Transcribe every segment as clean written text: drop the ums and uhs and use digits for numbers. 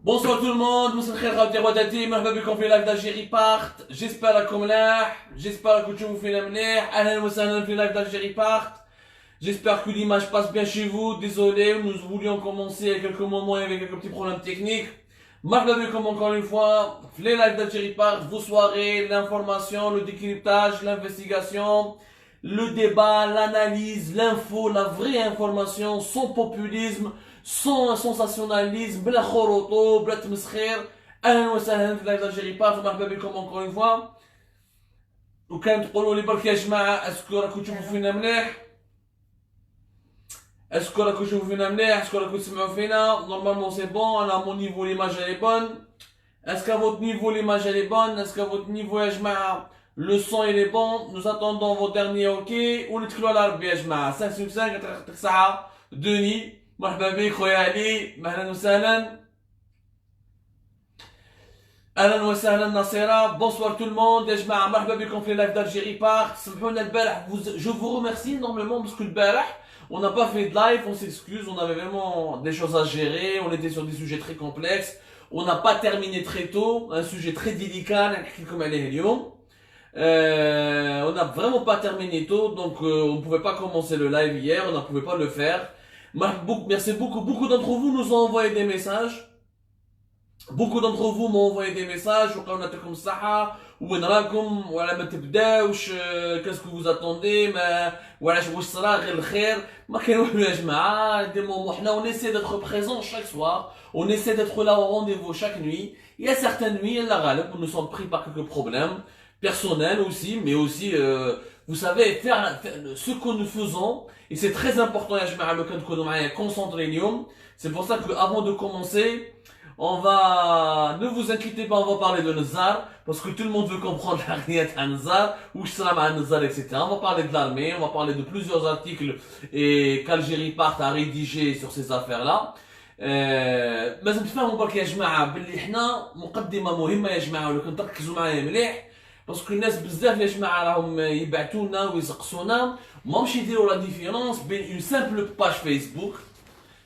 Bonsoir tout le monde, مساء الخير خاوتي خواتاتي، مرحبا بكم في لايف d'Algérie بارت. J'espère راكم ملاح، j'espère que تشوفوا فينا مليح. اهلا وسهلا في لايف d'Algérie بارت. J'espère que l'image passe bien chez vous. Désolé, nous voulions commencer à quelques moments avec quelques petits problèmes techniques. مرحبا بكم encore une fois. Les lives d'Algérie Part, vos soirées, l'information, le décryptage, l'investigation, le débat, l'analyse, l'info, la vraie information, sans populisme, sans sensationnalisme, بلا خروطو, بلا تمسخير. اهلا وسهلا في لايف d'Algérie Part. مرحبا بكم encore une fois. وكان تقولوا لي برك يا جماعه اسكو راكم تشوفوا فينا مليح؟ اسكو راكم تشوفوا فينا مليح؟ اسكو راكم تسمعوا فينا؟ نورمالمون سي بون. انا مون نيفو ليماج elle est bonne. Est-ce qu'à votre niveau l'image elle est bonne? Est-ce qu'à votre niveau يا جماعه le son il est bon? Nous attendons vos derniers ok. وندخلوا على ربي يا جماعه. 5 sur 5 يعطيك الصحه. دوني مرحبا بك خويا علي، اهلا وسهلا. اهلا وسهلا نصيرة. Bonsoir tout le monde يا جماعه، مرحبا بكم في لايف d'Algérie Part. سمحوا البارح je vous remercie énormément parce que البارح on n'a pas fait de live, on s'excuse, on avait vraiment des choses à gérer, on était sur des sujets très complexes, on n'a pas terminé très tôt, un sujet très délicat, نحكيلكم عليه اليوم. On n'a vraiment pas terminé tôt, donc on ne pouvait pas commencer le live hier, on ne pouvait pas le faire. Merci beaucoup, beaucoup d'entre vous nous ont envoyé des messages. Beaucoup d'entre vous m'ont envoyé des messages. وقالوا نعطيكم الصحة، وين راكم، ولا ما تبداوش، qu'est-ce que vous attendez، ما واش صرا غير الخير، ما كاين والو يا جماعة. دي مومون حنا on essaie d'être présent chaque soir, on essaie d'être là au rendez-vous chaque nuit. Il y a certaines nuits, la غالب, nous sommes pris par quelques problèmes personnels aussi, mais aussi vous savez faire ce que nous faisons, et c'est très important يا جماعة لو كان تكونوا معايا concentrés اليوم. C'est pour ça que avant de commencer, on va, ne vous inquiétez pas, on va parler de Nzar, parce que tout le monde veut comprendre la réalité à Nzar, où je serai à Nzar, etc. On va parler de l'armée, on va parler de plusieurs articles et qu'Algérie Part à rédiger sur ces affaires-là. لازم تفهموا برك يا جماعة باللي حنا مقدمة مهمة يا جماعة، ولو كنت تركزوا معايا مليح، باسكو الناس بزاف يا جماعة راهم يبعثونا ويسقسونا، ماهمش يديروا لا ديفيرونس بين اون سامبل باج فيسبوك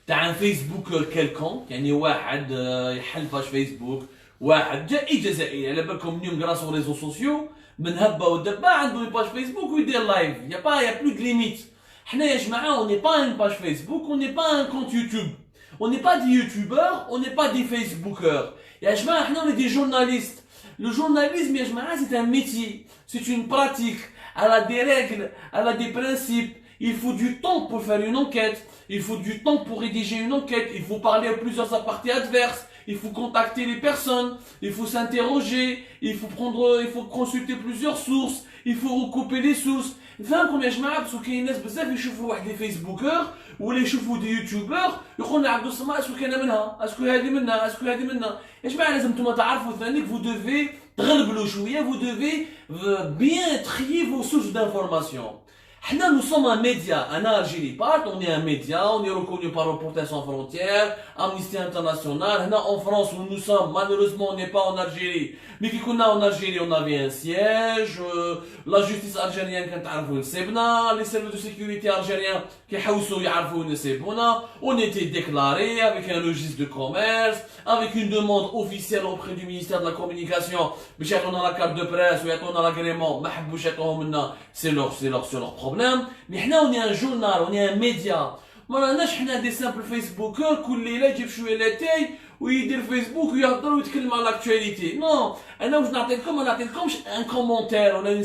تاع فيسبوك كيلكون، يعني واحد يحل باج فيسبوك، واحد جاي جزائري على بالكم اليوم غراس او ريزو سوسيو من هبه ودبه عنده باج فيسبوك ويدير لايف. يا بلو دو ليميت. حنا يا جماعه on n'est pas une page Facebook, on n'est pas un compte YouTube, on n'est pas des youtubeurs, on n'est pas des facebookers. يا جماعه حنا on est des journalistes. Le journalisme يا جماعه c'est un métier, c'est une pratique, elle a des règles, elle a des principes. Il faut du temps pour faire une enquête, il faut du temps pour rédiger une enquête, il faut parler à plusieurs parties adverses, il faut contacter les personnes, il faut s'interroger, il faut consulter plusieurs sources, il faut recouper les sources. فهمكم يا جماعه؟ باسكو كاين ناس بزاف يشوفوا واحد لي فيسبوكر ولا يشوفوا دي يوتيوبر يقولوا عبد الصماء اسكو كاينه منها، اسكو هذه منها، اسكو هذه منها. يا جماعه لازم نتوما تعرفوا ثاني vous devez تغلبلوا شويه، vous devez bien trier vos sources d'information. Nous sommes un média, un Algérie Part, on est un média, on est reconnu par Reporters sans frontières, Amnesty International. En France où nous sommes, malheureusement on n'est pas en Algérie, mais qui qu'on a en Algérie, on avait un siège, la justice algérienne quand تعرفوا نسيبنا, les services de sécurité algériens qui حوسوا يعرفوا نسيبونا, on était déclaré avec un registre de commerce, avec une demande officielle auprès du ministère de la communication, باش يعطونا la carte de presse ou يعطونا l'agrément, ما حبوش يعطوهم لنا, c'est leur problème. Mais on est un journal, on est un média. ما راناش حنا دي سامبل فيسبوكر كل ليله يجيب شويه لاتاي ويدير فيسبوك ويهضر ويتكلم على لاكتواليتي. نو، انا واش نعطيكم؟ ما نعطيكمش ان كومونتير ولا ان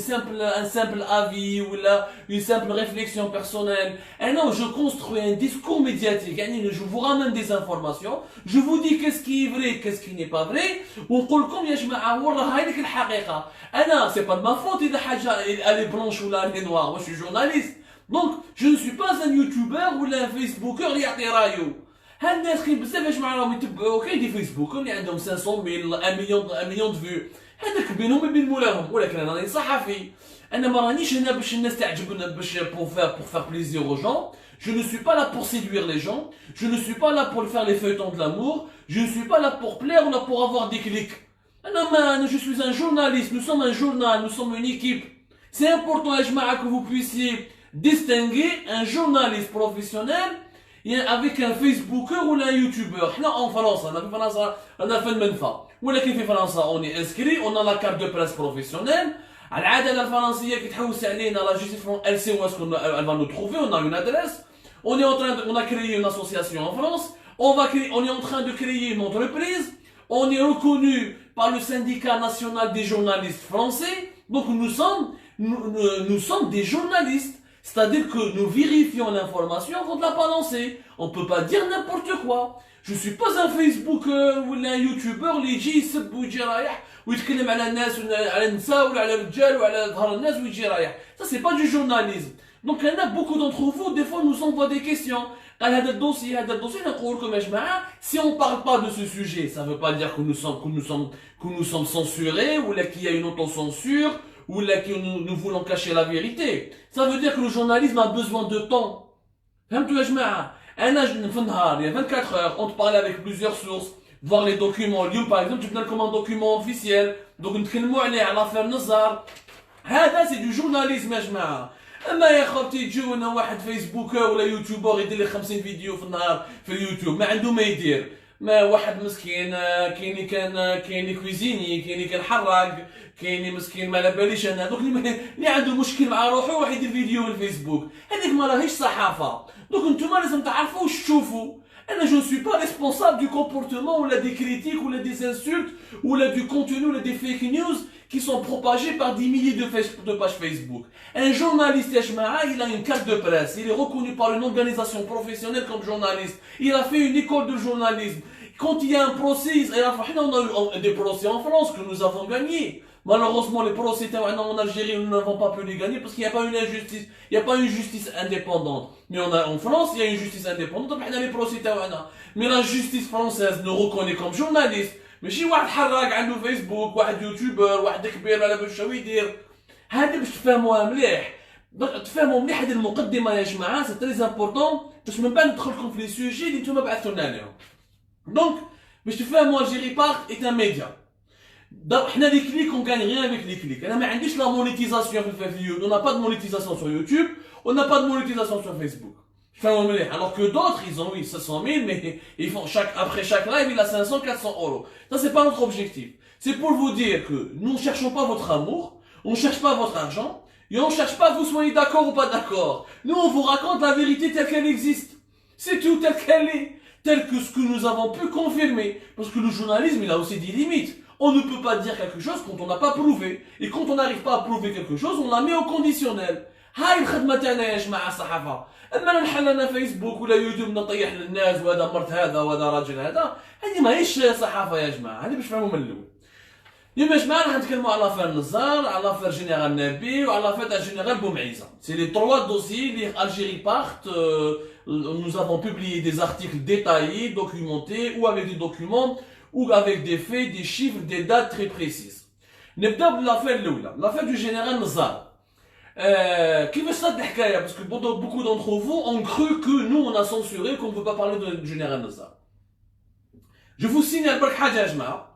سامبل افي ولا une simple réflexion personnelle. انا je construis un discours médiatique، يعني je vous ramène des informations، je vous dis qu'est-ce qui est vrai, qu'est-ce qui n'est pas vrai، ونقول لكم يا جماعه ورا هاي لك الحقيقه. انا سي با ما فوت اذا حاجه elle est blanche ولا elle est noire، moi je suis journaliste. Donc, je ne suis pas un youtubeur ou un facebooker اللي يعطي رايو. هالناس كاين بزاف يا جماعه راهم يتبعوا، كاين دي فيسبوكر اللي عندهم 500,000 1 مليون دو فيو، هذاك بينهم وبين مولاهم. ولكن انا راني صحفي، انا ما رانيش هنا باش الناس تعجبنا، باش pour faire plaisir aux gens. Je ne suis pas là pour séduire les gens, je ne suis pas là pour faire les feuilletons de l'amour, je ne suis pas là pour plaire ou là pour avoir des clics. Je suis un journaliste, nous sommes un journal, nous sommes une équipe. C'est important يا جماعه que vous puissiez distinguer un journaliste professionnel avec un Facebooker ou un YouTuber. Là en France, on a fait le menfa. ولكن في فرنسا on est inscrit, on a la carte de presse professionnelle. العادة الفرنسية كي تحوس علينا la justice elle sait où est-ce qu'elle va nous trouver, on a une adresse. On a créé une association en France. On est en train de créer une entreprise. On est reconnu par le syndicat national des journalistes français. Donc nous sommes des journalistes. C'est-à-dire que nous vérifions l'information avant de la balancer. On ne peut pas dire n'importe quoi. Je suis pas un Facebooker ou un YouTuber اللي يجي يسب ويجي رايح ويتكلم على الناس على النساء ولا على الرجال وعلى ظهر الناس ويجي رايح. Ça c'est pas du journalisme. Donc il y en a beaucoup d'entre vous, des fois nous envoient des questions. قال هذا الدوسي نقول لكم يا جماعه si on parle pas de ce sujet, ça veut pas dire que nous sommes censurés ou là qu'il y a une autocensure ou là que nous voulons cacher la vérité. Ça veut dire que le journalisme a besoin de temps. فهمتوا يا جماعه؟ انا في النهار il y a 24 heures, on te parle avec plusieurs sources, voir les documents. اليوم par exemple جبنا لكم un document officiel, donc نتكلموا عليه على l'affaire نزار. هذا c'est du journalisme يا جماعه. اما يا خوتي يجونا واحد فيسبوكر ولا يوتيوبر يدير لي 50 فيديو في النهار في اليوتيوب ما عنده ما يدير. ما واحد مسكين كاين كويزيني، كاين كان حراق، كاين مسكين ما على باليش انا. دوك اللي عنده مشكل مع روحه واحد يدير فيديو في الفيسبوك، هذيك ما راهيش صحافه. دوك نتوما لازم تعرفوا واش تشوفوا. انا جو سوي با ريسبونسابل دو كومبورتمون ولا دي كريتيك ولا دي انسولت ولا دو كونتوني ولا دي فيك نيوز qui sont propagés par des milliers de pages Facebook. Un journaliste, il a une carte de presse, il est reconnu par une organisation professionnelle comme journaliste, il a fait une école de journalisme. Quand il y a un procès, on a eu des procès en France que nous avons gagnés. Malheureusement, les procès en Algérie, nous n'avons pas pu les gagner parce qu'il n'y a pas une injustice, il n'y a pas une justice indépendante. Mais en France, il y a une justice indépendante, on a les procès. Mais la justice française nous reconnaît comme journaliste. ماشي واحد حراق عنده فيسبوك، واحد يوتيوبر، واحد كبير على باش شو يدير. هذا باش تفهموها مليح. تفهموا مليح هذه المقدمه يا جماعه، سي تري امبورطون باش من بعد ندخلكم في لي سوجي اللي نتوما بعثتوا لنا عليهم. دونك باش تفهموا الجيري بارك ايت ان ميديا. حنا لي كليك اون كان غير افيك لي كليك. انا ما عنديش لا مونيتيزاسيون في اليوتيوب، اون با دو مونيتيزاسيون sur YouTube, on n'a pas de monétisation sur Facebook. Alors que d'autres, ils ont 500 000, mais ils font après chaque live, il a 500, 400 euros. Ça, c'est pas notre objectif. C'est pour vous dire que nous ne cherchons pas votre amour, on ne cherche pas votre argent, et on ne cherche pas que vous soyez d'accord ou pas d'accord. Nous, on vous raconte la vérité telle qu'elle existe. C'est tout, telle qu'elle est. Tel que ce que nous avons pu confirmer. Parce que le journalisme, il a aussi des limites. On ne peut pas dire quelque chose quand on n'a pas prouvé. Et quand on n'arrive pas à prouver quelque chose, on la met au conditionnel. هاي الخدمة تاعنا يا جماعة الصحافة. اما نحل انا فيسبوك ولا يوتيوب نطيح للناس وهذا مرت هذا وهذا راجل هذا، هذه ماهيش صحافة يا جماعة، هذه باش تفهموا من الأول. اليوم يا جماعة راح نتكلموا على لافير نزار، على لافير جينيرال نبي وعلى لافير جينيرال بومعيزة. سي لي تروا دوسيي اللي Algérie Part nous avons publié des articles détaillés, documentés, ou avec des documents, ou avec des faits, des chiffres, des dates très précises. نبدأ باللافير الأولى، لافير du général نزار. كيفاش صارت الحكايه؟ باسكو beaucoup d'entre vous ont cru que nous on a censuré, qu'on ne veut pas parler de général Nazar. Je vous signale برك حاجه يا جماعه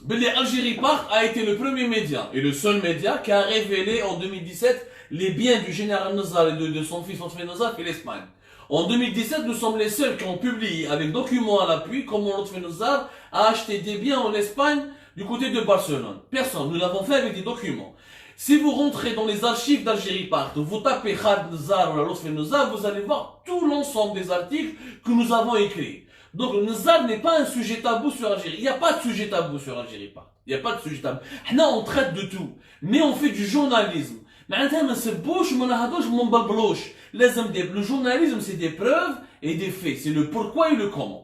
باللي Algérie Part a été le premier média et le seul média qui a révélé en 2017 les biens du général Nazar et de son fils Lotfi Nazar في l'Espagne. En 2017, nous sommes les seuls qui ont publié avec documents à l'appui comment Lotfi Nazar a acheté des biens en Espagne du côté de Barcelone. Personne, nous l'avons fait avec des documents. Si vous rentrez dans les archives d'Algérie Part, vous tapez Khaled Nazar ou Lotfi Nazar, vous allez voir tout l'ensemble des articles que nous avons écrits. Donc le Nazar n'est pas un sujet tabou sur Algérie. Il n'y a pas de sujet tabou sur Algérie Part. Il n'y a pas de sujet tabou. Là, on traite de tout. Mais on fait du journalisme. معناتها ما نسبوش وما نهضوش وما نبلبلوش. Le journalisme, c'est des preuves et des faits. C'est le pourquoi et le comment.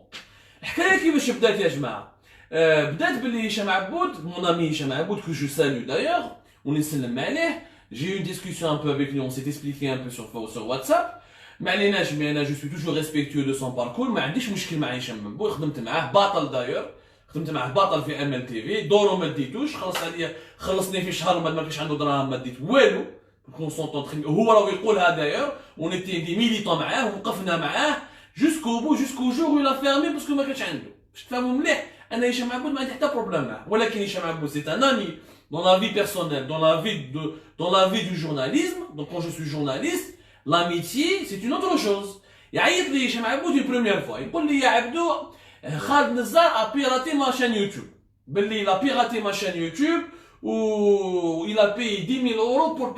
الحكاية كيفاش بدات يا جماعة؟ بدات باللي هشام عبود, mon ami Hicham Aboud, que je salue d'ailleurs. On est سلم عليه. J'ai eu une discussion un peu avec lui, on s'est expliqué un peu sur WhatsApp. ما عليناش, mais انا je suis toujours respectueux de son parcours. ما عنديش مشكل مع هشام عبود, خدمت معاه باطل داير. خدمت معاه باطل في ام ال تي في, دوره ما ديتوش, خلصني في شهر ما كانش عنده دراهم ما ديت والو. هو راه يقولها داير, on était des militants معاه ووقفنا معاه jusqu'au bout, jusqu'au jour où il a fermé parce que ما كانش عنده. باش تفهموا مليح, انا هشام عبود ما عندي حتى بروبليم معاه, ولكن هشام عبود c'est un ami dans la vie personnelle, dans la vie du journalisme. Donc quand je suis journaliste, l'amitié c'est une autre chose. يعيط لي هشام عبود une première fois يقول لي يا عبدو خالد نزار a piraté ma chaîne YouTube. باللي il a piraté ma chaîne YouTube ou il a payé 10 000 euros pour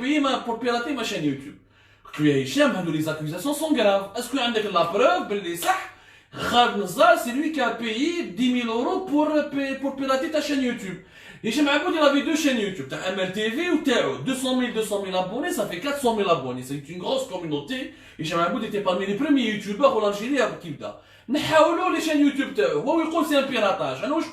pirater ma chaîne YouTube. قلت له يا هشام هادو les accusations sont graves. Est-ce que عندك la preuve باللي صح خالد نزار c'est lui qui a payé 10 000 euros pour pirater ta chaîne YouTube. Hicham Aboud, il avait deux chaînes YouTube, t'as MLTV ou TAO, 200 000 abonnés, ça fait 400 000 abonnés, c'est une grosse communauté. Hicham Aboud était parmi les premiers youtubeurs en Algérie à Kibda. نحاولوا les chaînes YouTube تاعو هو يقول c'est un piratage. انا واش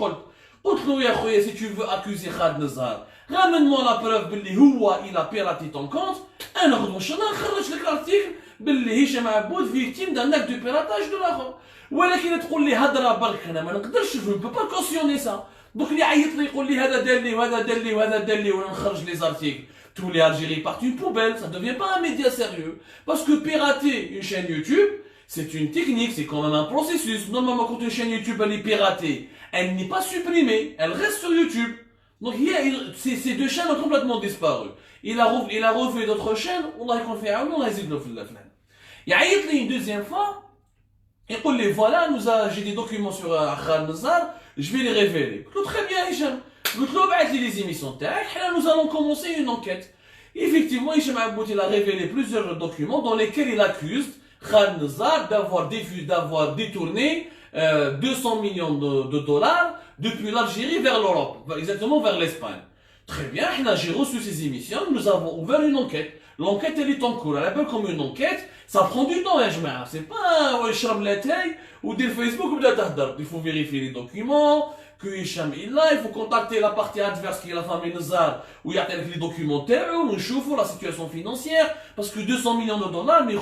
قلت له يا خويا si tu veux accuser خالد نزار ramène-moi la preuve باللي هو il a piraté ton compte. انا غدوه ان شاء الله نخرج لك الارتيكل باللي هشام عبود فيكتيم دان اكت دو بيراتاج دو لاخر. ولكن تقول لي هضره برك انا ما نقدرش جو بو با كوسيوني سا. دوك اللي يعيط لي يقول لي هذا دار لي وهذا دار لي وهذا دار لي وانا نخرج لي زارتيكل. Tous les Algériens partent une poubelle, ça ne devient pas un média sérieux. Parce que pirater une chaîne YouTube, c'est une technique, c'est quand même un processus. Normalement, quand une chaîne YouTube elle est piratée, elle n'est pas supprimée, elle reste sur YouTube. Donc ces deux chaînes ont complètement disparu. Il a refait d'autres chaînes, on a fait un on a hésité de le faire. Il y a une deuxième fois, il dit voilà, j'ai des documents sur Khaled Nazar, je vais les révéler. Je dis très bien Hicham. Je dis les émissions nous allons commencer une enquête. Effectivement, Hicham Aboud il a révélé plusieurs documents dans lesquels il accuse Khaled Nazar d'avoir détourné 200 millions de dollars depuis l'Algérie vers l'Europe, exactement vers l'Espagne. Très bien, j'ai reçu ces émissions, nous avons ouvert une enquête. L'enquête elle est en cours, elle appelle comme une enquête, ça prend du temps, c'est pas Hicham Latay ou des Facebook ou il faut vérifier les documents, que Hicham est là, il faut contacter la partie adverse qui est la famille Nazar, où il y a les documentaires, où on chauffe la situation financière, parce que 200 millions de dollars, mais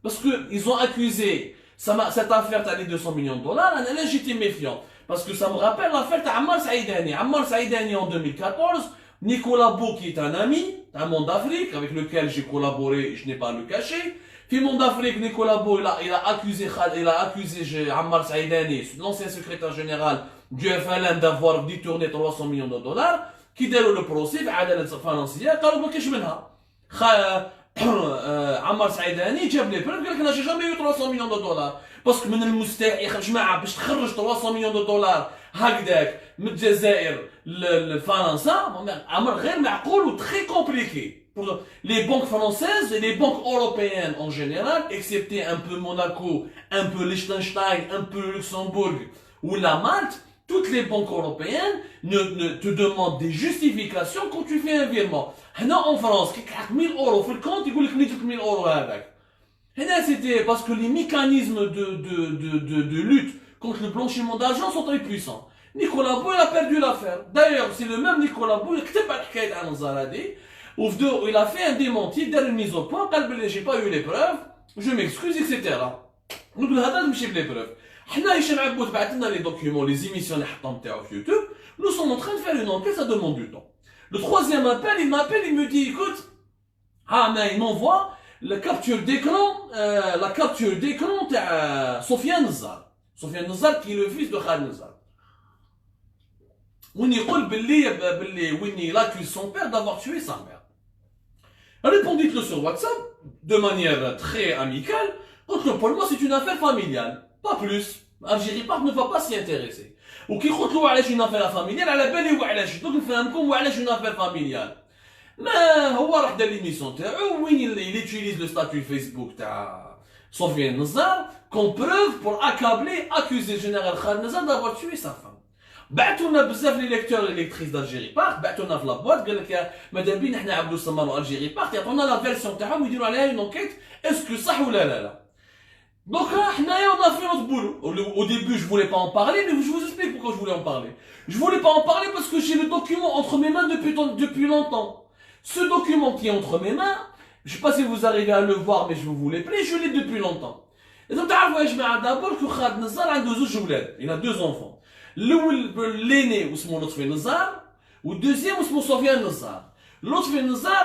parce qu'ils ont accusé cette affaire t'as les 200 millions de dollars, là j'étais méfiant. Parce que ça me rappelle l'affaire d'Ammar Saïdani. Ammar Saïdani en 2014, Nicolas Beau qui est un ami, un Monde d'Afrique, avec lequel j'ai collaboré, je n'ai pas à le cacher. Puis Monde d'Afrique, Nicolas Beau, il a accusé Ammar Saïdani, l'ancien secrétaire général du FLN, d'avoir détourné 300 millions de dollars, qui déroule le procès, financière, عمار سعيداني جاب لي بروف قال لك انا j'ai jamais eu 300 millions de dollars باسكو من المستحيل يا جماعه باش تخرج 300 مليون دو دولار هكذاك من الجزائر لفرنسا امر غير معقول و très compliqué pour les banques françaises et les banques européennes en général excepté un peu Monaco, un peu Liechtenstein, un peu Luxembourg ou la Malte. Toutes les banques européennes ne te demandent des justifications quand tu fais un virement. En France, qui a 1000 euros sur le compte, il dit que 1000 euros avec. C'était parce que les mécanismes de lutte contre le blanchiment d'argent sont très puissants. Nicolas Beau, il a perdu l'affaire. D'ailleurs, c'est le même Nicolas Beau, il a fait un démenti, une mise au point, j'ai pas eu les preuves, je m'excuse, etc. Donc, le hadad, je les preuves. حنا هشام عبود بعث لنا لي دوكيومون لي زيميسيون اللي حطهم تاعو في يوتيوب. Nous sommes en train de faire une enquête, ça demande du temps. Le troisième appel, il m'appelle, il me dit écoute, mais il m'envoie la capture d'écran تاع Sofiane Nazar. Sofiane Nazar qui est le fils de Khaled Nazar. وين يقول باللي وين il accuse son père d'avoir tué sa mère. Répondit-le sur WhatsApp de manière très amicale. Pour moi c'est une affaire familiale. Pas plus. Algérie Park ne va pas s'y intéresser. Ou qui قلت له علاش une affaire familiale على بالي وعلاش دوك نفهمكم وعلاش une affaire familiale. ما هو راح دار ليميسيون تاعو وين il utilise le statut Facebook تاع Sofiane Nazar comme preuve pour accuser le général Khaled Nazar d'avoir tué sa femme. بعثونا بزاف لي ليكتور لي ليكتريس d'Algérie Park بعثونا في لابواط قال لك يا مادام بينا حنا عبدو السمار وألجيري بارك يعطونا لا فيرسيون تاعهم ويديروا عليها une enquête est-ce que صح ولا لا. Donc là, on a fait notre boulot. Au début, je voulais pas en parler, mais je vous explique pourquoi je voulais en parler. Je voulais pas en parler parce que j'ai le document entre mes mains depuis longtemps. Ce document qui est entre mes mains, je sais pas si vous arrivez à le voir, mais je vais vous l'appeler, je l'ai depuis longtemps. Et donc, d'abord que Khaled Nazar a il a deux enfants. L'aîné, c'est Lotfi Nazar, ou le deuxième, c'est Sofiane Nazar. Lotfi Nazar,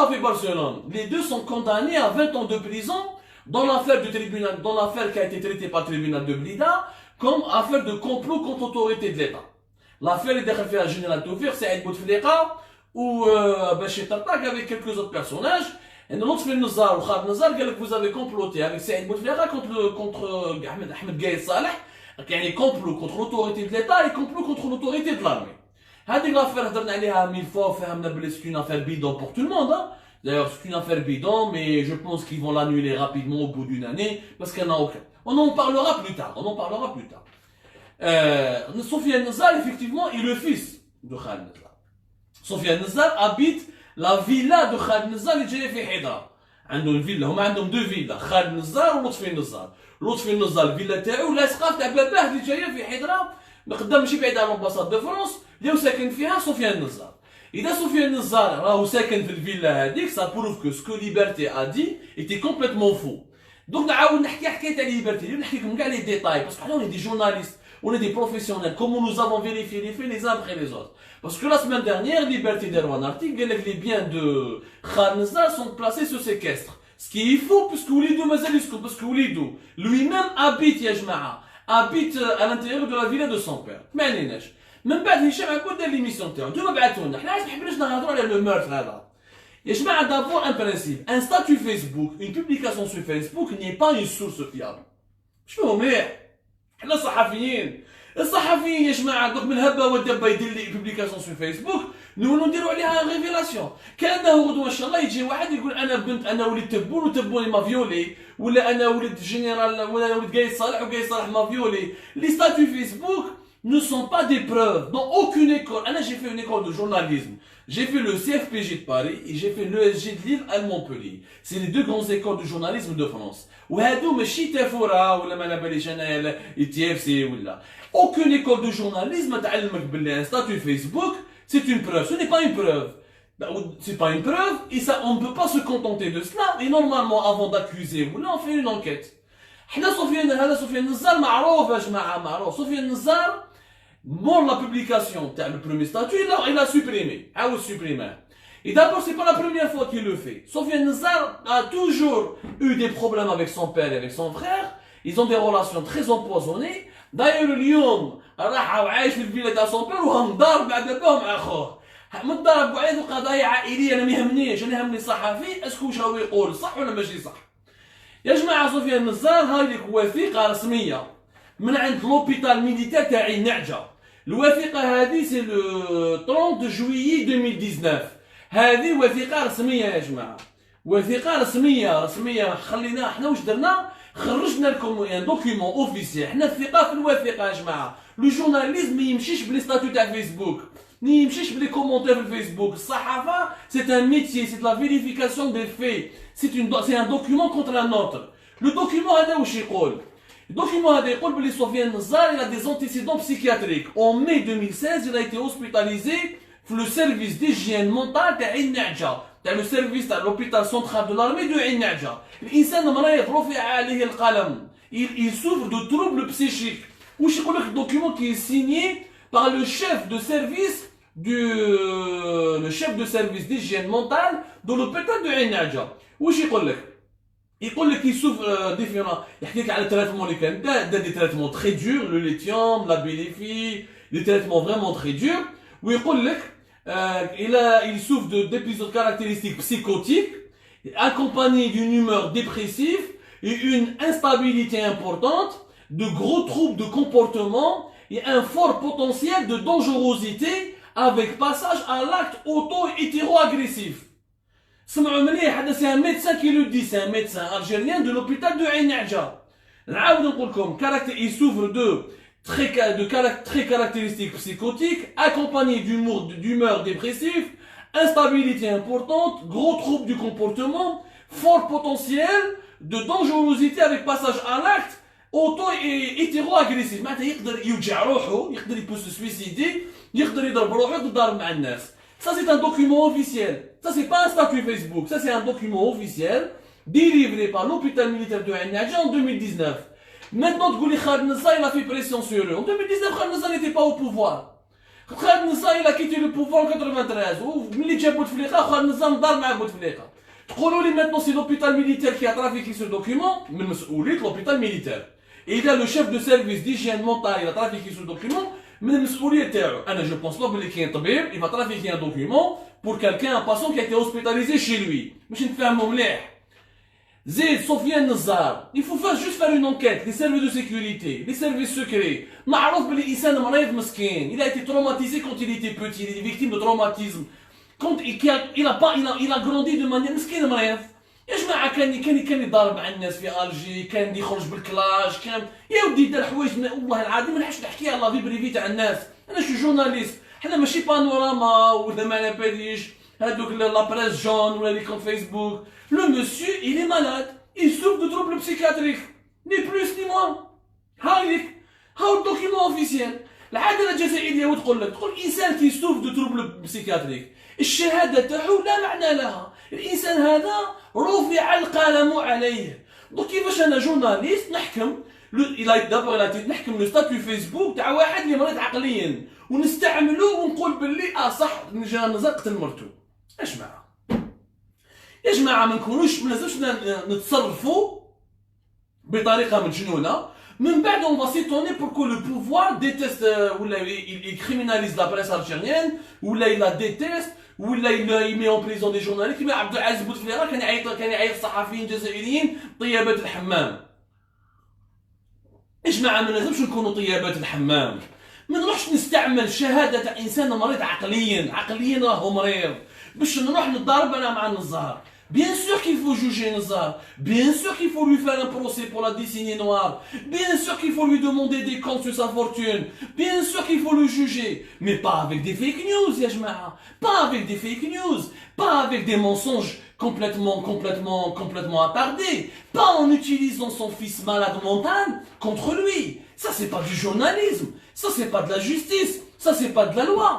a fait Barcelone. Les deux sont condamnés à 20 ans de prison. Dans l'affaire qui a été traitée par le tribunal de Blida, comme affaire de complot contre l'autorité de l'État. L'affaire est déclarée à Général Toufir, Saïd Bouteflika, ou Bachir Tartak avec quelques autres personnages. ان لطفي النزار وخالد النزار قال لك vous avez comploté avec Saïd Bouteflika contre Ahmed Gaïd Saleh, يعني complot contre l'autorité de l'État et complot contre l'autorité de l'armée. هذيك l'affaire هضرنا عليها 1000 fois وفهمنا بلي c'est une affaire bidon pour tout le monde. D'ailleurs c'est une affaire bidon, mais je pense qu'ils vont l'annuler rapidement au bout d'une année parce qu'il n'y en a aucun. On en parlera plus tard. Sofiane Nazar, effectivement, est le fils de Khaled Nazar. Sofiane Nazar habite la villa de Khaled Nazar اللي جايه في حيدرة. عندهم فيلا، هما عندهم دو فيلا، خالد نزار ولطفي النزار. لطفي النزار الفيلا تاعو لاصقه تاع باباه اللي جايه في حيدرة قدام ماشي بعيد على لامباساد دو فرنسا اللي هو ساكن فيها سفيان النزار. إذا سفيان النزار راهو ساكن في الفيلا هذيك سا بروف كو سكو ليبرتي ا دي ايتي كومبليتمون فو. دونك نعاود نحكي حكايه تاع ليبرتي، نحكي لكم كاع لي ديتاي باسكو حنا دي جورناليست. On est des professionnels, comme nous avons vérifié les faits les uns après les autres. Parce que la semaine dernière, Liberté d'Erwan un article, les biens de Khaled Nazar sont placés sous séquestre. Ce qui est faux, puisque Oulidou Mazalisco, parce que Oulidou lui-même habite, Yajma'a, habite à l'intérieur de la villa de son père. Même pas Hicham a côté de l'émission de terre. Dieu m'a battu. Nous avons le meurtre là. Yajma'a d'abord un principe. Un statut Facebook, une publication sur Facebook n'est pas une source fiable. Je me remets. حنا صحفيين الصحفيين يا جماعه دوك من الهبه والدبه يدير لي بوبليكاسيون في فيسبوك نولو نديرو عليها ريفيلاسيون كانه غدوه ان شاء الله يجي واحد يقول انا بنت انا وليد تبون وتبوني ما فيولي ولا انا وليد جينيرال ولا انا وليد قايد صالح وقايد صالح ما فيولي لي ستاتيو فيسبوك ne sont pas des preuves dans aucune école. Anna j'ai fait une école de journalisme. J'ai fait le CFPJ de Paris et j'ai fait l'ESG de Lille à Montpellier. C'est les deux grandes écoles de journalisme de France. وهادو ماشي تافورا ولا ما على باليش انايا TFC ولا. Aucune école de journalisme تعلمك باللي un statut Facebook c'est une preuve. Ce n'est pas une preuve. C'est pas une preuve et ça on ne peut pas se contenter de cela. Et normalement avant d'accuser ولا on fait une enquête. حنا سفيان النزار معروف يا جماعه معروف. سفيان النزار Bon, la publication, le premier statut, il a supprimé. Et d'abord, c'est pas la première fois qu'il le fait. Sofiane Nazar a toujours eu des problèmes avec son père et avec son frère. Ils ont des relations très empoisonnées. D'ailleurs, اليوم راح وعايش في الفيلا تاع son père وهم ضارب مع باباه مع اخوه. متضارب وعيد قضايا عائليه انا ما يهمنيش، انا يهمني صحفي اسكو واش راهو يقول صح ولا ماشي صح. يا جماعه سفيان النزار هذيك وثيقه رسميه من عند لوبيتال ميليتير تاع عين نعجه. الوثيقه هذه سي لو 30 جويي 2019. هذه وثيقه رسميه يا جماعه، وثيقه رسميه خلينا احنا واش درنا خرجنا لكم ان دوكيومون اوفيسيال. حنا الثقه في الوثيقه يا جماعه. لو جورناليزم ما يمشيش بلي ستاتيو تاع فيسبوك، ما يمشيش بلي كومونتير في الفيسبوك. الصحافه سي ان ميتيي، سي لا فيريفيكاسيون دي في، سي ان دوكيومون كونتر ان اوتر. لو دوكيومون هذا واش يقول؟ Le document a découvert que Sofiane Nazar a des antécédents psychiatriques. En mai 2016, il a été hospitalisé dans le service d'hygiène mentale de Ain Nadja, dans le service de l'hôpital central de l'armée de Ain Nadja. L'insan مريض رفع عليه القلم. Il souffre de troubles psychiques. Ou je connais le document qui est signé par le chef de service d'hygiène mentale de l'hôpital de Ain Nadja. Ou je connais يقول لك يسوف ديفيرون، يحكي لك على التريتمون اللي كان دا دي تريتمون تري دور، لو ليثيوم لا بيليفي، دي تريتمون فريمون تري دور. ويقول لك il souffre d'épisodes caractéristiques psychotiques accompagnés d'une humeur dépressive et une instabilité importante, de gros troubles de comportement et un fort potentiel de dangerosité avec passage à l'acte auto-hétéro-agressif. C'est un médecin qui le dit, c'est un médecin algérien de l'hôpital de Ain Nadja. Il souffre de très caractéristiques psychotiques, accompagnées d'humeur dépressive, instabilité importante, gros troubles du comportement, fort potentiel de dangerosité avec passage à l'acte auto et hétéro-agressif. Il peut se suicider, il peut يضرب روحه يضرب مع الناس. Ça c'est un document officiel. Ça c'est pas un statut Facebook. Ça c'est un document officiel délivré par l'hôpital militaire de Ain Nadja en 2019. Maintenant, Khaled Nazar il a fait pression sur eux. En 2019, Khaled Nazar n'était pas au pouvoir. Khaled Nazar il a quitté le pouvoir en 93. ملي جا بوتفليقه Khaled Nazar ضرب مع بوتفليقه. تقولوا لي maintenant c'est l'hôpital militaire qui a trafiqué ce document من مسؤولية l'hôpital militaire. Et il a le chef de service d'hygiène mentale, il a trafiqué ce document, mais je pense pas qu'il y ait un tabib, il va trafiquer un document pour quelqu'un, un patient qui a été hospitalisé chez lui. Je ne fais un mot Zed, Sofiane Nazar, il faut juste faire une enquête, les services de sécurité, les services secrets. Ma'rouf bili insan maraïd meskin. Il a été traumatisé quand il était petit, il est victime de traumatisme. Quand il a grandi de manière meskin maraïd. يا جماعه كان يضارب مع الناس في الجي، كان يخرج بالكلاش، كان يا ودي دار حوايج والله العظيم ما نحبش نحكيها لا في بريفي تاع الناس. انا شو جورناليست، حنا ماشي بانوراما ولا ما نباليش هذوك لا بريس جون ولا لي كونت فيسبوك. لو مسيو il est malade, il souffre de troubles psychiatriques, ni plus ni moins. هايليك هاو الدوكيمون اوفيسيال. العداله الجزائريه وتقول لك انسان كي سوف دو تروبل بسيكاتريك، الشهاده تاعو لا معنى لها، الانسان هذا رفع القلم عليه. دونك كيفاش انا جورناليست نحكم نحكم لو ستاتيو فيسبوك تاع واحد اللي مريض عقليا ونستعملو ونقول باللي صح نجا قتل مرتو. يا جماعه ما لازمش نتصرفوا بطريقه مجنونه. من بعد on va s'étonner pourquoi le pouvoir déteste ou il criminalise la presse algérienne ou il la déteste ou il met en prison des journalistes كيما عبد العزيز بوتفليقه كان يعيط الصحفيين الجزائريين طيابات الحمام. يا جماعه ما لازمش نكونوا طيابات الحمام. ما نروحش نستعمل شهاده تاع انسان مريض عقليا راهو مريض باش نروح نتضارب انا مع النزار. Bien sûr qu'il faut juger Nazar, bien sûr qu'il faut lui faire un procès pour la décennie noire, bien sûr qu'il faut lui demander des comptes sur sa fortune, bien sûr qu'il faut le juger, mais pas avec des fake news, ya jma'a, pas avec des fake news, pas avec des mensonges complètement attardés, pas en utilisant son fils malade mental contre lui. Ça c'est pas du journalisme, ça c'est pas de la justice, ça c'est pas de la loi,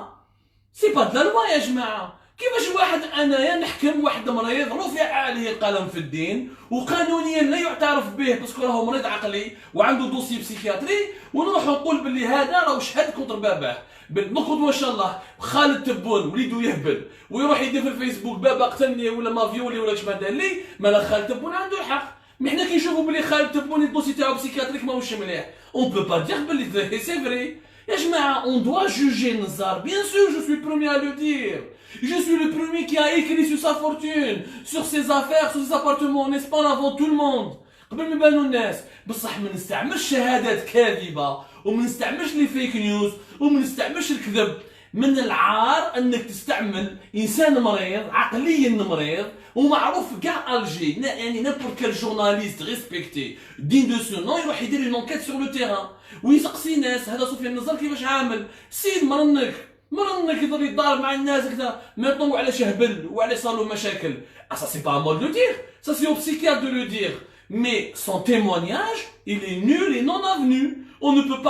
c'est pas de la loi ya jma'a. كيفاش واحد انايا نحكم واحد مريض رفع عليه القلم في الدين وقانونيا لا يعترف به باسكو راهو مريض عقلي وعنده دوسي بسيكياتري ونروح نقول باللي هذا راهو شهد كونتر باباه. نقول ما شاء الله خالد تبون وليدو يهبل ويروح يدير في الفيسبوك بابا قتلني ولا ما فيولي ولا كش ما دار لي، مالا خالد تبون عنده الحق. مي حنا كي نشوفوا باللي خالد تبون الدوسي تاعو بسيكياتريك ماهوش مليح، اون بو با دير باللي سي فري. يا جماعه اون دوا جوجي نزار، بيان سور جو سوي برومي ا لو دير. Je suis le premier qui a écrit sur sa fortune, sur ses affaires, sur ses appartements, n'est-ce pas, avant tout le monde. قبل ما يبانوا الناس، بصح ما نستعملش شهادات كاذبة وما نستعملش لي فيك نيوز وما نستعملش الكذب. من العار انك تستعمل انسان مريض عقليا مريض ومعروف كاع الجي، يعني نابورت كال جورناليست ريسبكتي دين دو سو نو يروح يدير اون انكيت سور لو تيران ويسقسي ناس هذا سفيان النزار كيفاش عامل، سيد مرنك يضل يتضارب مع الناس كذا ميطون وعلى شهبل وعلى صاروا مشاكل. Ça c'est pas à moi de le dire, ça c'est au psychiatre de le dire. Mais son témoignage, il est nul et non avenu. On ne peut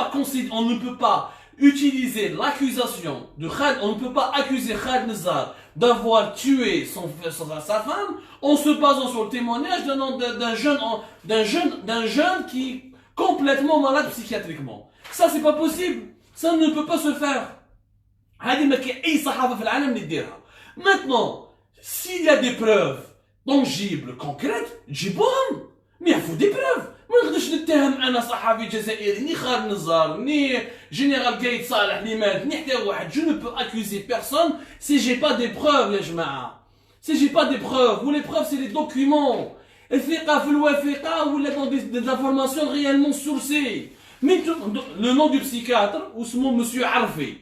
pas utiliser l'accusation de Khaled, on ne peut pas accuser Khaled Nazar d'avoir tué sa femme en se basant sur le témoignage d'un jeune qui est complètement malade psychiatriquement. Ça c'est pas possible, ça ne peut pas se faire. Maintenant, s'il y a des preuves tangibles, concrètes, جيبهم. Mais il faut des preuves. ما نقدرش نتهم انا صحفي جزائري ني خالد نزار ني جنرال قايد صالح اللي مات ني حتى واحد. Je ne peux accuser personne si j'ai pas des preuves يا جماعه. Si j'ai pas des preuves, ou les preuves c'est les documents. الثقة في الوثيقة ولا dans des informations réellement sourcées. Mais le nom du psychiatre اسمه Monsieur Arfi.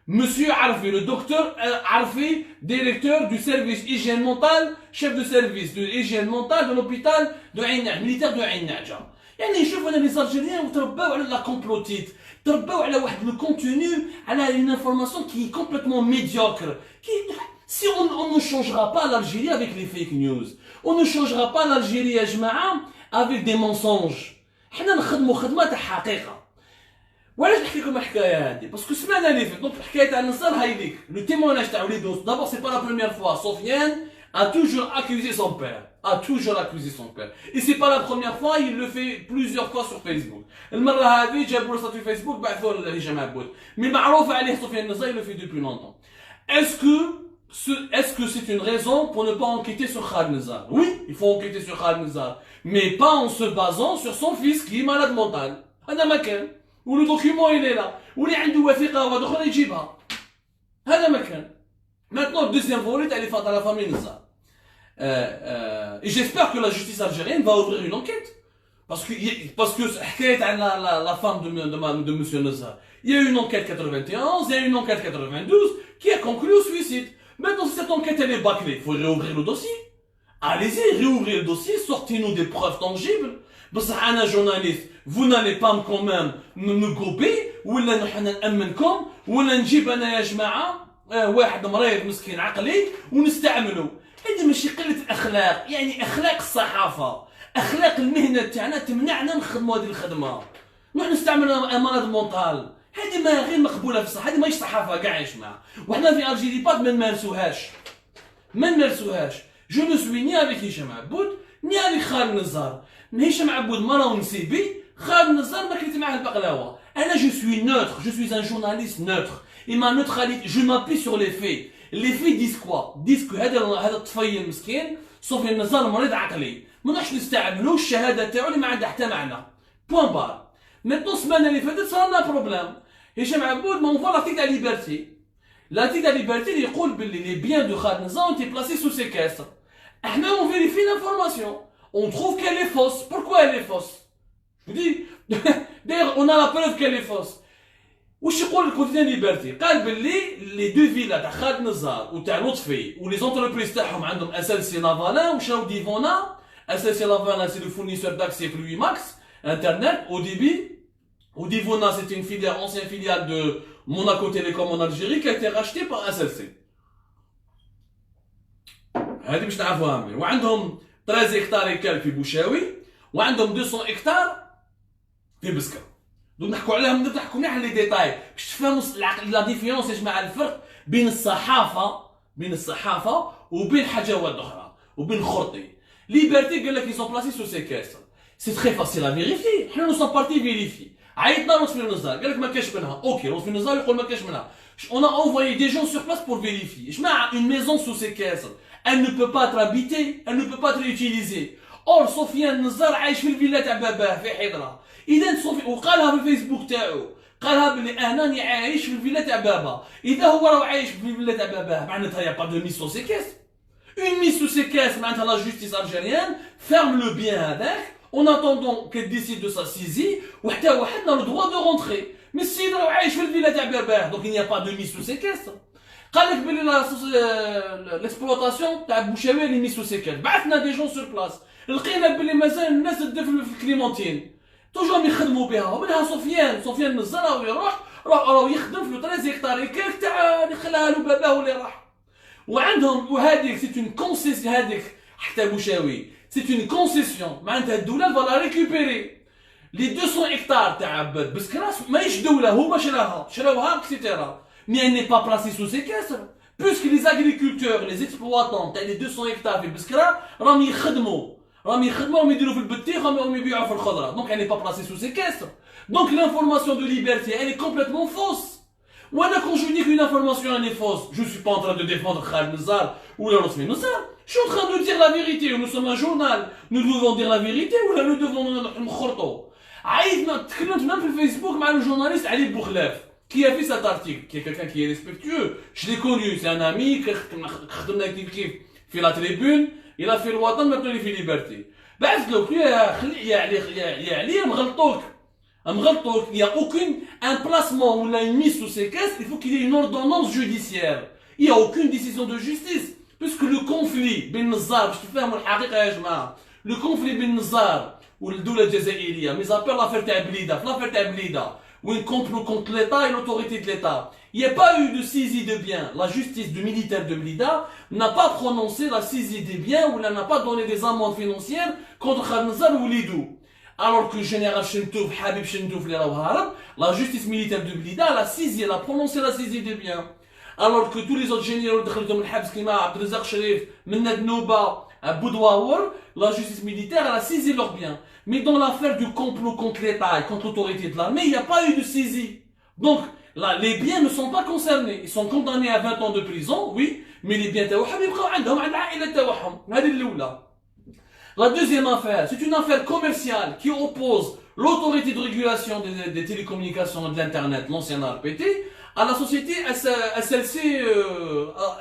Monsieur Arfi, le docteur Arfi, directeur du service hygiène mentale, chef de service de hygiène mentale de l'hôpital de militaire de Ain Nadja. يعني نشوف انا لي Algériens وترباو على لا كومبلوتيت، ترباو على واحد لو كونتوني على une information qui est complètement médiocre. Si on ne changera pas l'Algérie avec les fake news, on ne changera pas l'Algérie يا جماعه avec des mensonges. حنا نخدموا خدمه تاع حقيقه. وعلاش نحكي لكم الحكايه هذه؟ باسكو السمانه اللي فاتت دونك الحكايه تاع النصار هاي ليك لو تيموناج تاع وليدو. دابور سي با لا بروميير فوا Sofiane a toujours accusé son père, et c'est pas la première fois, il le fait plusieurs fois sur Facebook. المره هذه جابوا له ستاتيو فيسبوك بعثوا له هشام عبود، مي معروف عليه Sofiane Nazar il le fait depuis longtemps. Est-ce que est-ce que c'est une raison pour ne pas enquêter sur Khaled Nazar? Oui, il faut enquêter sur Khaled Nazar, mais pas en se basant sur son fils qui est malade mental. هذا ما كان. Ou le document il est là. Ou اللي عنده وثيقة واحدة أخرى يجيبها. هذا ما كان. Maintenant, le deuxième volet, elle est faite à la famille Nazar. Et j'espère que la justice algérienne va ouvrir une enquête. Parce que la femme de monsieur Nazar, il y a eu une enquête 91, il y a eu une enquête 92 qui a conclu au suicide. Maintenant, si cette enquête elle est bâclée, il faut réouvrir le dossier. Allez-y, réouvrez le dossier, sortez-nous des preuves tangibles. Parce qu'un journaliste, vous n'allez pas quand même me gober, ou là nous نأمنكم, ou là نجيب أنا يا جماعة واحد مريض مسكين عقلي ونستعمله. هذه ماشي قلة أخلاق، يعني أخلاق الصحافة، أخلاق المهنة تاعنا تمنعنا نخدموا هذه الخدمة. نحن نستعملوا مرض مونطال، هذه ما غير مقبولة في الصحة، هذه ماهيش صحافة كاع يا جماعة. وحنا في ألجيري بات ما نمارسوهاش. ما نمارسوهاش. جو نو سوي ني افيك هشام عبود، ني افيك خالد نزار. هشام عبود مرة ونسيبي، خالد نزار ما كليت معاه البقلاوة. أنا جو سوي نوتر، جو سوي ان جورناليست نوتر. Et ma neutralité, je m'appuie sur les faits. Les faits disent quoi? Disent que هذا الطفيل المسكين صوفيان نزار مريض عقلي. ما نروحش نستعملوا الشهادة تاعو اللي ما عندها حتى معنى. بوان بار. Maintenant السمانة اللي فاتت صار لنا بروبليم. هشام عبود ما نفوا l'article de la liberté. L'article de la liberté اللي يقول باللي les biens de خالد نزار ont été placés sous séquestre. احنا on vérifie l'information. On trouve qu'elle est fausse. Pourquoi elle est fausse? Je vous dis. D'ailleurs on a la preuve qu'elle est fausse. وش يقول الكوتيديان ليبرتي؟ قال باللي لي دو فيلا تاع خالد نزار وتاع لطفي ولي زونتربريز تاعهم عندهم اسلسي لافالا وشراو ديفونا. اسلسي لافالا سي لو فورنيسور d'accès في لوي ماكس انترنت او دي بي. Ou Divona, c'était une filiale, ancienne filiale de Monaco Télécom en Algérie qui a été rachetée par SLC. هذه باش نعرفوها مليح. وعندهم 13 هكتار يكال في بوشاوي وعندهم 200 هكتار في بسكره. دونك نحكوا عليهم نحكوا مليح لي ديتاي باش تفهموا لا ديفيرونس يا جماعه الفرق بين الصحافه وبين حاجه واحده اخرى وبين الخرطي. ليبرتي قال لك ils sont placés sous séquestre. C'est très facile à vérifier. حنا nous sommes partis vérifier. عيطنا لطفي النزار قال لك ما كاش منها. اوكي لطفي النزار يقول ما كاش منها. On a envoyé des gens sur place pour vérifier. جماعه une maison sous séquestre elle ne peut pas être habitée, elle ne peut pas être utilisée. Or سفيان النزار عايش في الفيلا تاع باباه في حضره. اذا سفيان وقالها في الفيسبوك تاعو قالها بلي انا راني عايش في الفيلا تاع بابا. اذا هو راه عايش في الفيلا تاع باباه معناتها يا با دو ميس سو séquestre. Une mise sous séquestre معناتها la justice algérienne ferme le bien هذاك en attendant qu'elle décide de sa saisie وحتى واحد a le droit de rentrer. Mais السيد راه عايش في الفيلا تاع باباه donc il n'y a pas de mise sous séquestre. قال لك بلي l'exploitation تاع بوشاوي اللي ميس سو séquestre. بعثنا دي جون سور بلاس لقينا بلي مازال الناس تدفن في الكليمونتين توجور يخدموا بها. ومنها سفيان النزار راهو يخدم في لو 13 هكتار هكاك تاع اللي خلاها له باباه واللي راح. وعندهم وهذيك سي اون كونسيسيون هذيك حتى بوشاوي سي اون كونسيسيون معناتها الدوله فالا ريكوبيري لي 200 هكتار تاع بسكراس ماهيش دوله هما شراوها اكسيتيرا. Mais elle n'est pas placée sous séquestre puisque les agriculteurs les exploitants تاع لي 200 هكتار في بسكرا راهم يخدموا يديروا في البطيخ راهم يبيعوا في الخضره. Donc elle n'est pas placée sous séquestre. Donc l'information de liberté elle est complètement fausse. وانا quand je dis qu'une information elle est fausse, je suis pas en train de défendre Khaled Nazar ou la Lotfi Nazar. Je suis en train de dire la vérité. Nous sommes un journal, nous devons dire la vérité ou là nous devons نخرطوا. عيطنا تكلمت même في Facebook مع le journaliste علي بوخلاف qui a fait cet article, qui est quelqu'un qui est respectueux. Je l'ai connu, c'est un ami خدمنا كيف في la tribune, il a fait الوطن maintenant il fait liberté. بعثت له يا علي مغلطوك. Il n'y a aucun emplacement ou une mise sous séquestre, il faut qu'il y ait une ordonnance judiciaire. Il n'y a aucune décision de justice. Puisque le conflit, le conflit بين النزار والدولة الجزائرية, mais à part l'affaire تاع بليدة, où il complot contre l'État et l'autorité de l'État. Il n'y a pas eu de saisie de biens. La justice du militaire de Blida n'a pas prononcé la saisie des biens ou n'a pas donné des amendes financières contre Khaled Nazar ou Lidou. Alors que le général Chentouf, Habib Chentouf, la justice militaire de Blida a prononcé la saisie des biens. Alors que tous les autres généraux de Abdelrazak Sherif, Mennad Nouba, Boudouaour, la justice militaire a saisi leurs biens. Mais dans l'affaire du complot contre l'État et contre l'autorité de l'armée, il n'y a pas eu de saisie. Donc, Là, les biens ne sont pas concernés. Ils sont condamnés à 20 ans de prison, oui, mais les biens تاعهم يبقاو عندهم عند العائلة تاعهم. هذه الأولى. La deuxième affaire, c'est une affaire commerciale qui oppose l'autorité de régulation des télécommunications et de l'Internet, l'ancien ARPT, à la société SLC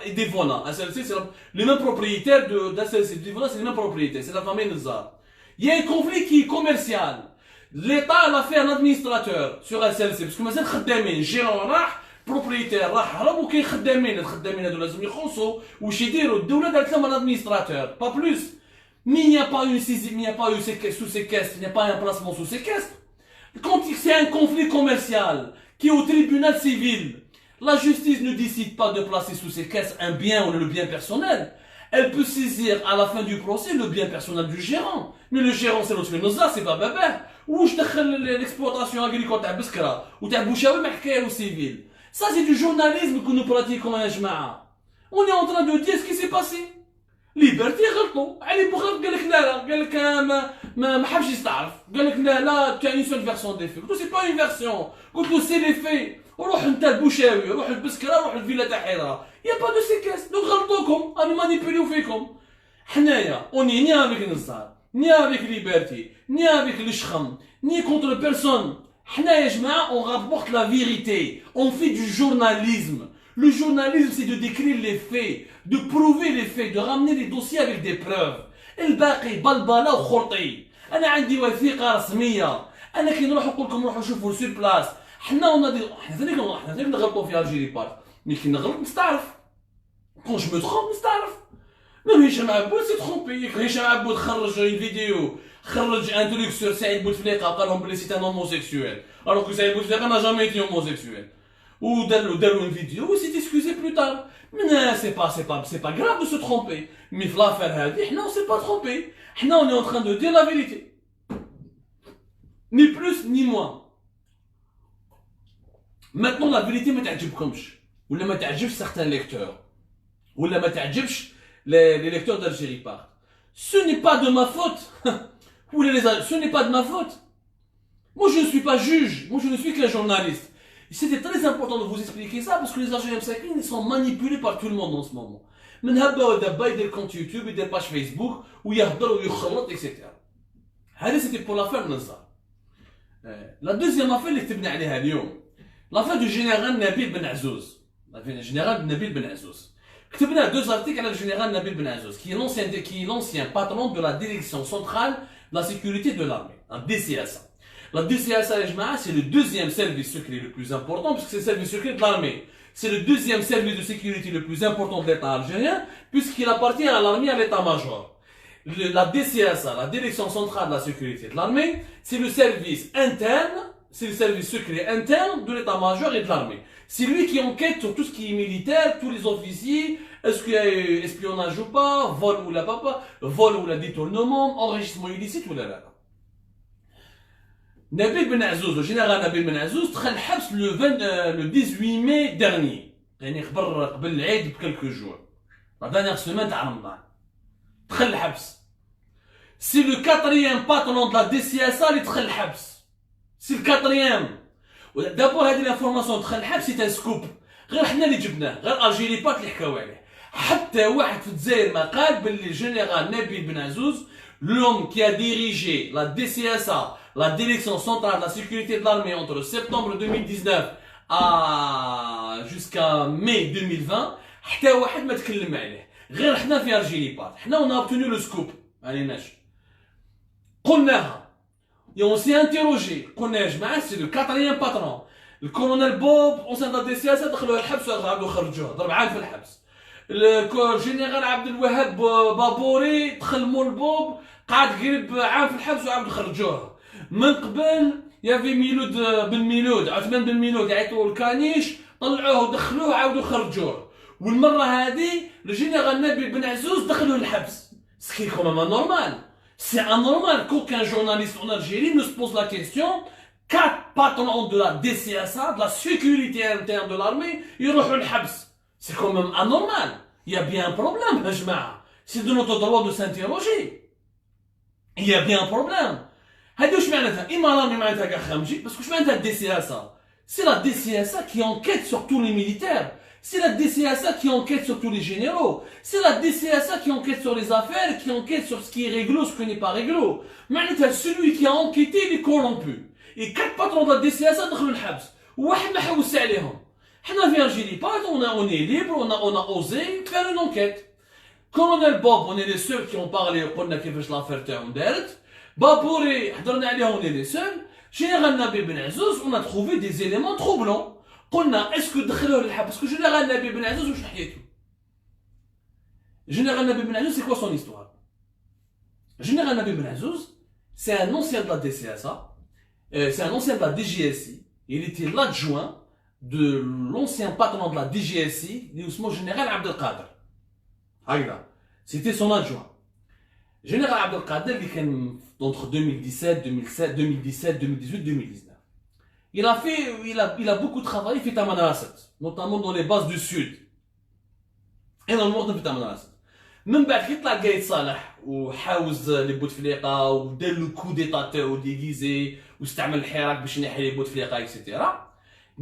et des volants. SLC, c'est les mêmes propriétaires d'SLC. Des volants, c'est les mêmes propriétaires. C'est la famille Nizar. Il y a un conflit qui est commercial. L'État a fait un administrateur sur SLC. Parce que maintenant, خدامين, gérant راح, propriétaire راح, هرب وكاين خدامين. الخدامين هذو لازم يخلصوا وش يديروا. الدولة دارت لهم un administrateur. Pas plus. Mais il n'y a pas eu sous séquestre, il n'y a pas un placement sous séquestre. Quand c'est un conflit commercial qui est au tribunal civil, la justice ne décide pas de placer sous séquestre un bien ou le bien personnel. Elle peut saisir à la fin du procès le bien personnel du gérant. Mais le gérant c'est l'autre Noza, c'est pas Baba. Ou je l'exploitation agricole تاع بسكرة ou تاع بوشاوي ما حكايه au civil. Ça c'est du journalisme que nous pratiquons à جماعة. On est en train de dire ce qui s'est passé. ليبرتي غلطوا علي بوخارك قال لك لا لا قال لك ما حبش يستعرف قال لك لا لا tu as une seule version des faits قلت له سي با اون فيرسيون قلت له سي لي في روح انت البوشاوي روح البسكره روح الفيلا تاع حيرة يا با دو سيكاس دونك غلطوكم انا مانيبيليو فيكم حنايا اوني ني افيك نزار ني افيك ليبرتي ني افيك الشخم ني كونتر بيرسون حنايا يا جماعه on rapporte la vérité on fait du journalisme. Le journalisme, c'est de décrire les faits, de prouver les faits, de ramener les dossiers avec des preuves. الباقي بلبلة وخرطي. أنا عندي وثيقة رسمية. أنا كي نروح نقول لكم روحوا شوفوا سور بلاس. حنا ثاني نغلطوا في الجيري بارك. مي كي نغلط نستعرف. كون جو مو تخوم نستعرف. ميم هشام عبود سي تخومبي. هشام عبود خرج فيديو. خرج ان تروك سور سعيد بوتفليقة قال لهم بلي سيت ان هوموسيكسويل. alors que سعيد بوتفليقة n'a jamais été homosexuel. Ou dans une vidéo, il s'est excusé plus tard. Mais non, c'est pas grave de se tromper. Mais l'affaire هذه, non, c'est pas trompé. Non, on est en train de dire la vérité. Ni plus, ni moins. Maintenant, la vérité ما تعجبكمش. ولا ما تعجبش certains lecteurs. ولا ما تعجبش les lecteurs d'Algérie Part. Ce n'est pas de ma faute. Ce n'est pas de ma faute. Moi, je ne suis pas juge. Moi, je ne suis qu'un journaliste. C'était très important de vous expliquer ça parce que les Algériens ils sont manipulés par tout le monde en ce moment. من هبه ودبه يدير كونت يوتيوب يدير باج فيسبوك ويهضر ويخلط اكسيتيرا. هذه سيتي بور لافير نزار. لا دوزيام افير اللي كتبنا عليها اليوم لافير دو جينيرال نبيل بن عزوز. جينيرال نبيل بن عزوز. كتبنا deux articles على الجينيرال نبيل بن عزوز qui est l'ancien patron de la direction centrale de la sécurité de l'armée, un DCSA. La DCSA, c'est le deuxième service secret le plus important, puisque c'est le service secret de l'armée. C'est le deuxième service de sécurité le plus important de l'État algérien, puisqu'il appartient à l'armée et à l'état-major. La DCSA, la Direction Centrale de la Sécurité de l'Armée, c'est le service interne, c'est le service secret interne de l'état-major et de l'armée. C'est lui qui enquête sur tout ce qui est militaire, tous les officiers, est-ce qu'il y a eu espionnage ou pas, vol ou la papa, vol ou la détournement, enrichissement illicite ou la. Nabil Ben Azouz, le général Nabil Ben Azouz, دخل الحبس le 18 mai dernier. يعني قبل العيد بكلكو جور. La dernière semaine تاع رمضان. دخل الحبس. C'est le quatrième patron de la DCSA اللي دخل الحبس. C'est le quatrième. D'abord هذه l'information دخل الحبس c'est un scoop. غير حنا اللي جبناه، غير الجيري باك اللي حكاو عليه. حتى واحد في الجزائر ما قال باللي الجنرال نبيل بن عزوز l'homme qui a dirigé la DCSA, la Direction Centrale de la Sécurité de l'Armée entre septembre 2019 jusqu'à mai 2020, حتى واحد ما تكلم عليه غير حنا في الجيري بارت. حنا on a obtenu le scoop. معنيناش قلناها et on s'est interrogé. قلنا يا جماعه سي لو كاتريام باترون الكولونيل بوب اونسان دا DCSA دخلوه الحبس وعاودوا خرجوه ضرب عام في الحبس. الجنرال عبد الوهاب بابوري دخل مول بوب قعد قريب عام في الحبس وعاود خرجوه. من قبل يافي ميلود بن ميلود عثمان بن ميلود يعيطوا الكانيش طلعوه ودخلوه عاودوا خرجوه. والمره هذه الجنرال نبيل بن عزوز دخلوه الحبس. سكي كومام نورمال. سي انورمال qu'aucun journaliste en Algérie ne se pose la question. 4 patrons de la DCSA, de la sécurité interne de l'armée, يروحوا الحبس. C'est quand même anormal. Il y a bien un problème, Hajma. C'est de notre droit de s'interroger. Il y a bien un problème. هذا واش معناتها؟ إما رامي معناتها كاع خمجي، باسكو واش معناتها الدي سي اس ا؟ C'est la DCSA qui enquête sur tous les militaires. C'est la DCSA qui enquête sur tous les généraux. C'est la DCSA qui enquête sur les affaires, qui enquête sur ce qui est réglo, ce qui n'est pas réglo. Maintenant, celui qui a enquêté, il est corrompu. Et 4 patrons de la DCSA دخلوا الحبس. وواحد ما حوس عليهم. حنا في Algérie, on est libre, on a osé faire une enquête. Colonel Bob, on est les seuls qui ont parlé, قلنا كيفاش l'affaire تاعهم دارت. Babouri, حضرنا عليها, on est les seuls. Général Nabi Ben Azouz, on a trouvé des éléments troublants. قلنا est-ce que دخلوه للحبس parce que Général Nabi Ben Azouz واش حكيتو. Général Nabi Ben Azouz, c'est quoi son histoire? Général Nabi Ben Azouz, c'est un ancien de la DCSA, c'est un ancien de la DGSI. Il était l'adjoint de l'ancien patron de la DGSI, le général Abdelkader. C'était son adjoint. Général Abdelkader, il était entre 2017, 2018, 2019. Il a beaucoup travaillé, il fait Tamanarasset, notamment dans les bases du sud. Énormément de Tamanarasset. من بعد كي طلع قايد صالح وحاوز لي بوتفليقه ودار لو كو ديتا تاعو ديغيزي واستعمل الحراك باش ينحي لي بوتفليقه اكسيتيرا.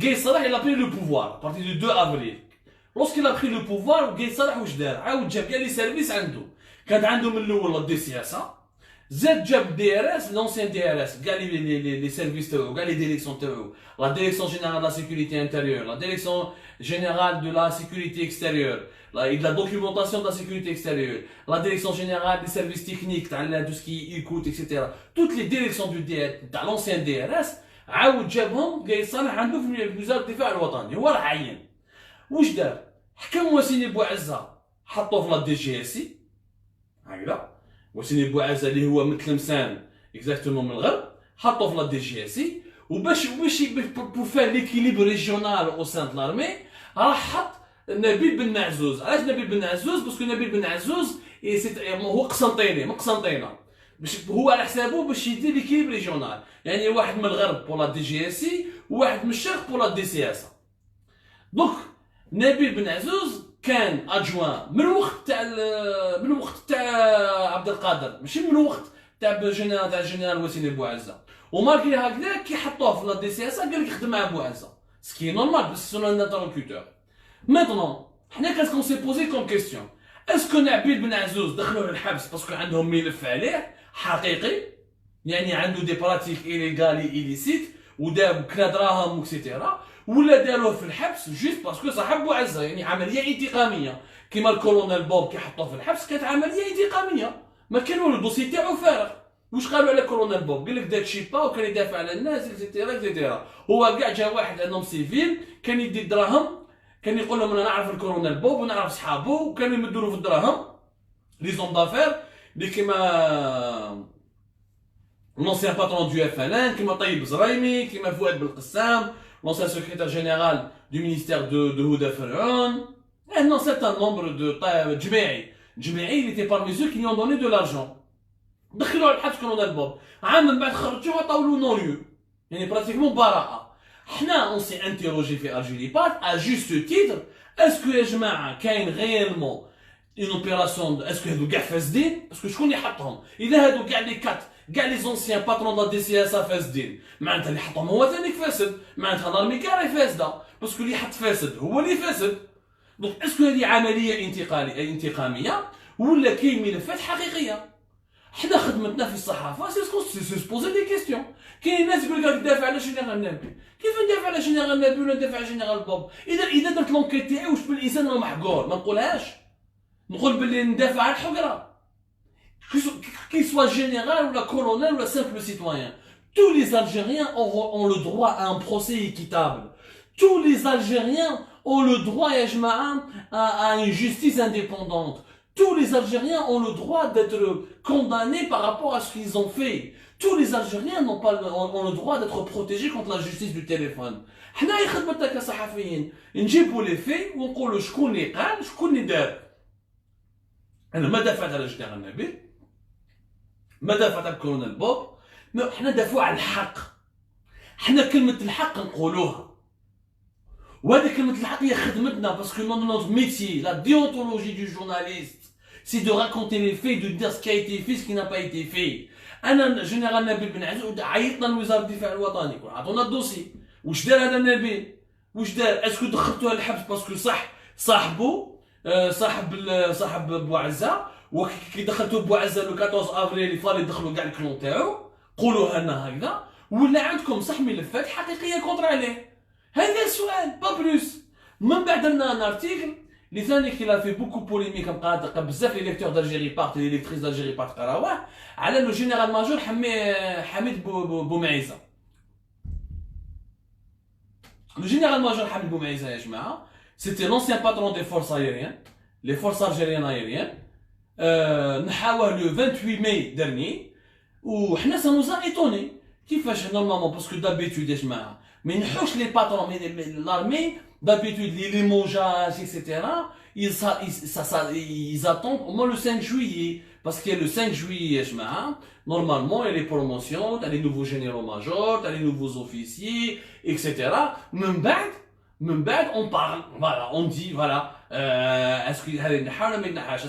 قايد صالح il a pris le pouvoir à partir du 2 avril. Lorsqu'il a pris le pouvoir قايد صالح واش دار؟ عاود جاب كاع لي سيرفيس عنده. كان عنده من الاول دي سي اس زاد جاب دي ار اس لونسيان دي ار اس كاع لي سيرفيس تاعو كاع لي ديريكسيون تاعو لا ديريكسيون جينيرال de la sécurité intérieure, la direction générale de la sécurité extérieure, et de la documentation de la sécurité extérieure, la direction générale des services techniques, tout ce qui écoute, etc. Toutes les directions de l'ancien DRS, عاود جابهم قايد صالح عنده في وزارة الدفاع الوطني هو راه عين. واش دار؟ حكم وسيني بوعزة حطوه في لا دي جي اس سي. هكذا وسيني بوعزة اللي هو من تلمسان اكزاكتومون من الغرب حطوه في لا دي جي اس سي وباش بور فار ليكيليبر ريجيونال او سان د لارمي راح حط نبيل بن عزوز. علاش نبيل بن عزوز؟ باسكو نبيل بن عزوز هو قسنطيني من قسنطينه باش هو على حسابه باش يدير ليكيليبر ريجيونال، يعني واحد من الغرب بور لا دي جي اس سي وواحد من الشرق بور لا دي سي اس. دونك نبيل بن عزوز كان ادجوان من الوقت تاع عبد القادر، ماشي من الوقت تاع الجنرال وسيم بوعزه. ومالكي هكذا كي حطوه في لا دي سي اس قال لك يخدم مع بوعزه، سكي نورمال بس سون ان انترلوكوتور. مينتونون حنا كاس كون سي بوزي كوم كيستيون، اسكو نبيل بن عزوز دخلوه للحبس باسكو عندهم ملف عليه حقيقي، يعني عنده دي براتيك إليغالي إليسيت وداب كلا دراهم وكسيتيرا، ولا داروه في الحبس جيست باسكو صاحب بوعزه، يعني عمليه انتقاميه كيما الكولونيل بوب كي حطوه في الحبس كانت عمليه انتقاميه، ما كان والو الدوسي تاعو فارغ. واش قالوا على كولونيل بوب؟ قال لك داك شيبا وكان يدافع على الناس اكسيتيرا اكسيتيرا. هو كاع جا واحد عندهم سيفيل كان يدي الدراهم، كان يقول لهم انا نعرف الكولونيل بوب ونعرف صحابو، وكانوا يمدوا له في الدراهم لي زون دافير اللي كيما l'ancien patron du FLN, كيما طيب زرايمي، كيما فؤاد بالقسام، l'ancien secrétaire général du ministère de Houda Ferroun, un certain nombre de جماعي. il était parmi ceux qui lui ont donné de l'argent. دخلوا على الحبس كولونيل بوب، عام من بعد خرجوه وعطاو له نو ليو، يعني براتيكمون براءة. حنا on s'est interrogé في Algérie Part à juste titre، est-ce que يا جماعة كاين réellement une opération est-ce que هادو كاع فاسدين؟ باسكو شكون اللي حطهم؟ إذا هادو كاع لي كات كاع لي زونسيان باترون د دي سي اس فاسدين، معناتها اللي حطهم هو ثاني فاسد، معناتها لارمي كاع راهي فاسده، باسكو اللي حط فاسد هو اللي فاسد. دونك اسكو هذه عمليه انتقاميه ولا كاين ملفات حقيقيه؟ حنا خدمتنا في الصحافه سي سبوزي دي كيستيون. كاين ناس يقول لك تدافع على جينيرال نبي، كيف ندافع على جينيرال نبي ولا ندافع على جينيرال بوب؟ اذا درت لونكيت تاعي واش بالانسان راه محقور ما نقولهاش، نقول باللي ندافع على الحقره. Qu'il soit général ou la colonel ou la simple citoyen, tous les Algériens ont le droit à un procès équitable. Tous les Algériens ont le droit à une justice indépendante. Tous les Algériens ont le droit d'être condamnés par rapport à ce qu'ils ont fait. Tous les Algériens ont le droit d'être protégés contre la justice du téléphone. حنا خدمتنا كصحفيين نجيبوا لي في ونقولوا شكون اللي قال شكون اللي دار. انا ما دافعت على جنرال نبيل، ما دافعت على الكولونيل بوب، حنا دافعوا على الحق. حنا كلمة الحق نقولوها، وهذه كلمة الحق هي خدمتنا، باسكو نوتر ميتي لا ديونتولوجي دو جورناليست سي دو راكونتي لي في، دو دير سكي ايتي في سكي نا با ايتي في. انا جنرال نبيل بن عزوز عيطنا لوزارة الدفاع الوطني عطونا الدوسي، واش دار هذا نبيل؟ واش دار؟ اسكو دخلتوها للحبس باسكو صح صاحبو صاحب بوعزه، وكي دخلتو بوعزه لو 14 افريل يفالي يدخلوا كاع الكلون تاعو، قولوها لنا هكذا، ولا عندكم صح ملفات حقيقيه كونتر عليه؟ هذا السؤال با بلوس. من بعد درنا ان ارتيكل اللي ثاني كي لا في بوكو بوليميك، بقى بزاف لي ليكتور دالجيري بارت لي ليكتريس دالجيري بارت قراوه على لو جينيرال ماجور حميد بومعيزه. Le général major Hamid Boumaïza, c'était l'ancien patron des forces aériennes, les forces algériennes aériennes. Le 28 mai dernier, où ça nous a étonnés. Qui fait normalement, parce que d'habitude, mais les patrons, l'armée, d'habitude, les limogeages, etc., ils attendent au moins le 5 juillet. Parce que le 5 juillet, normalement, il y a les promotions, il y a les nouveaux généraux majors, il y a les nouveaux officiers, etc. Même on parle, voilà, on dit, voilà, est-ce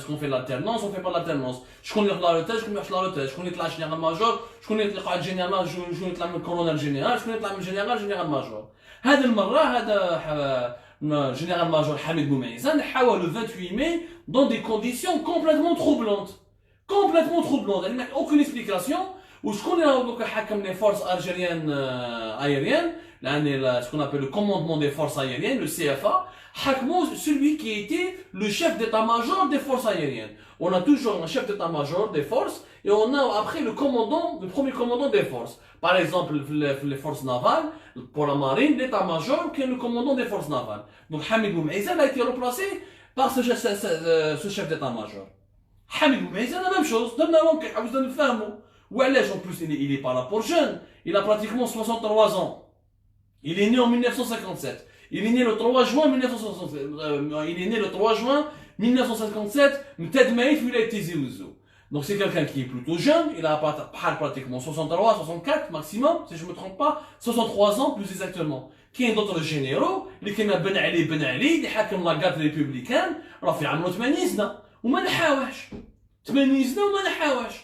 qu'on fait l'alternance, on fait pas l'alternance. Je connais la retraite, je connais la retraite, je connais la général major, je connais le général, je connais le colonel général, je connais le général major. هذا المرة هذا général major Hamid Boumaïza نحاول le 28 mai dans des conditions complètement troublantes. Complètement troublante, il n'y a aucune explication. Où je connais les forces algériennes aériennes, ce qu'on appelle le commandement des forces aériennes, le CFA, celui qui était le chef d'état-major des forces aériennes. On a toujours un chef d'état-major des forces et on a après le premier commandant des forces. Par exemple, les forces navales, pour la marine, l'état-major qui est le commandant des forces navales. Donc Hamid Boumaïza a été remplacé par ce chef d'état-major. Hamid Boumaïza, la même chose, donne la langue, vous donne le fameux. Ou en plus, il est pas là pour jeune, il a pratiquement 63 ans. Il est né en 1957. Il est né le 3 juin 1957. Il est né le 3 juin 1957, Mted Maïf, il a été Zéouzou. Donc c'est quelqu'un qui est plutôt jeune, il a pratiquement 63, 64 maximum, si je ne me trompe pas, 63 ans plus exactement. Qui est d'autres généraux, les qui Ben Ali, les حاكم la garde républicaine, راه في عام 80 وما نحاوش 80 سنه وما نحاوش.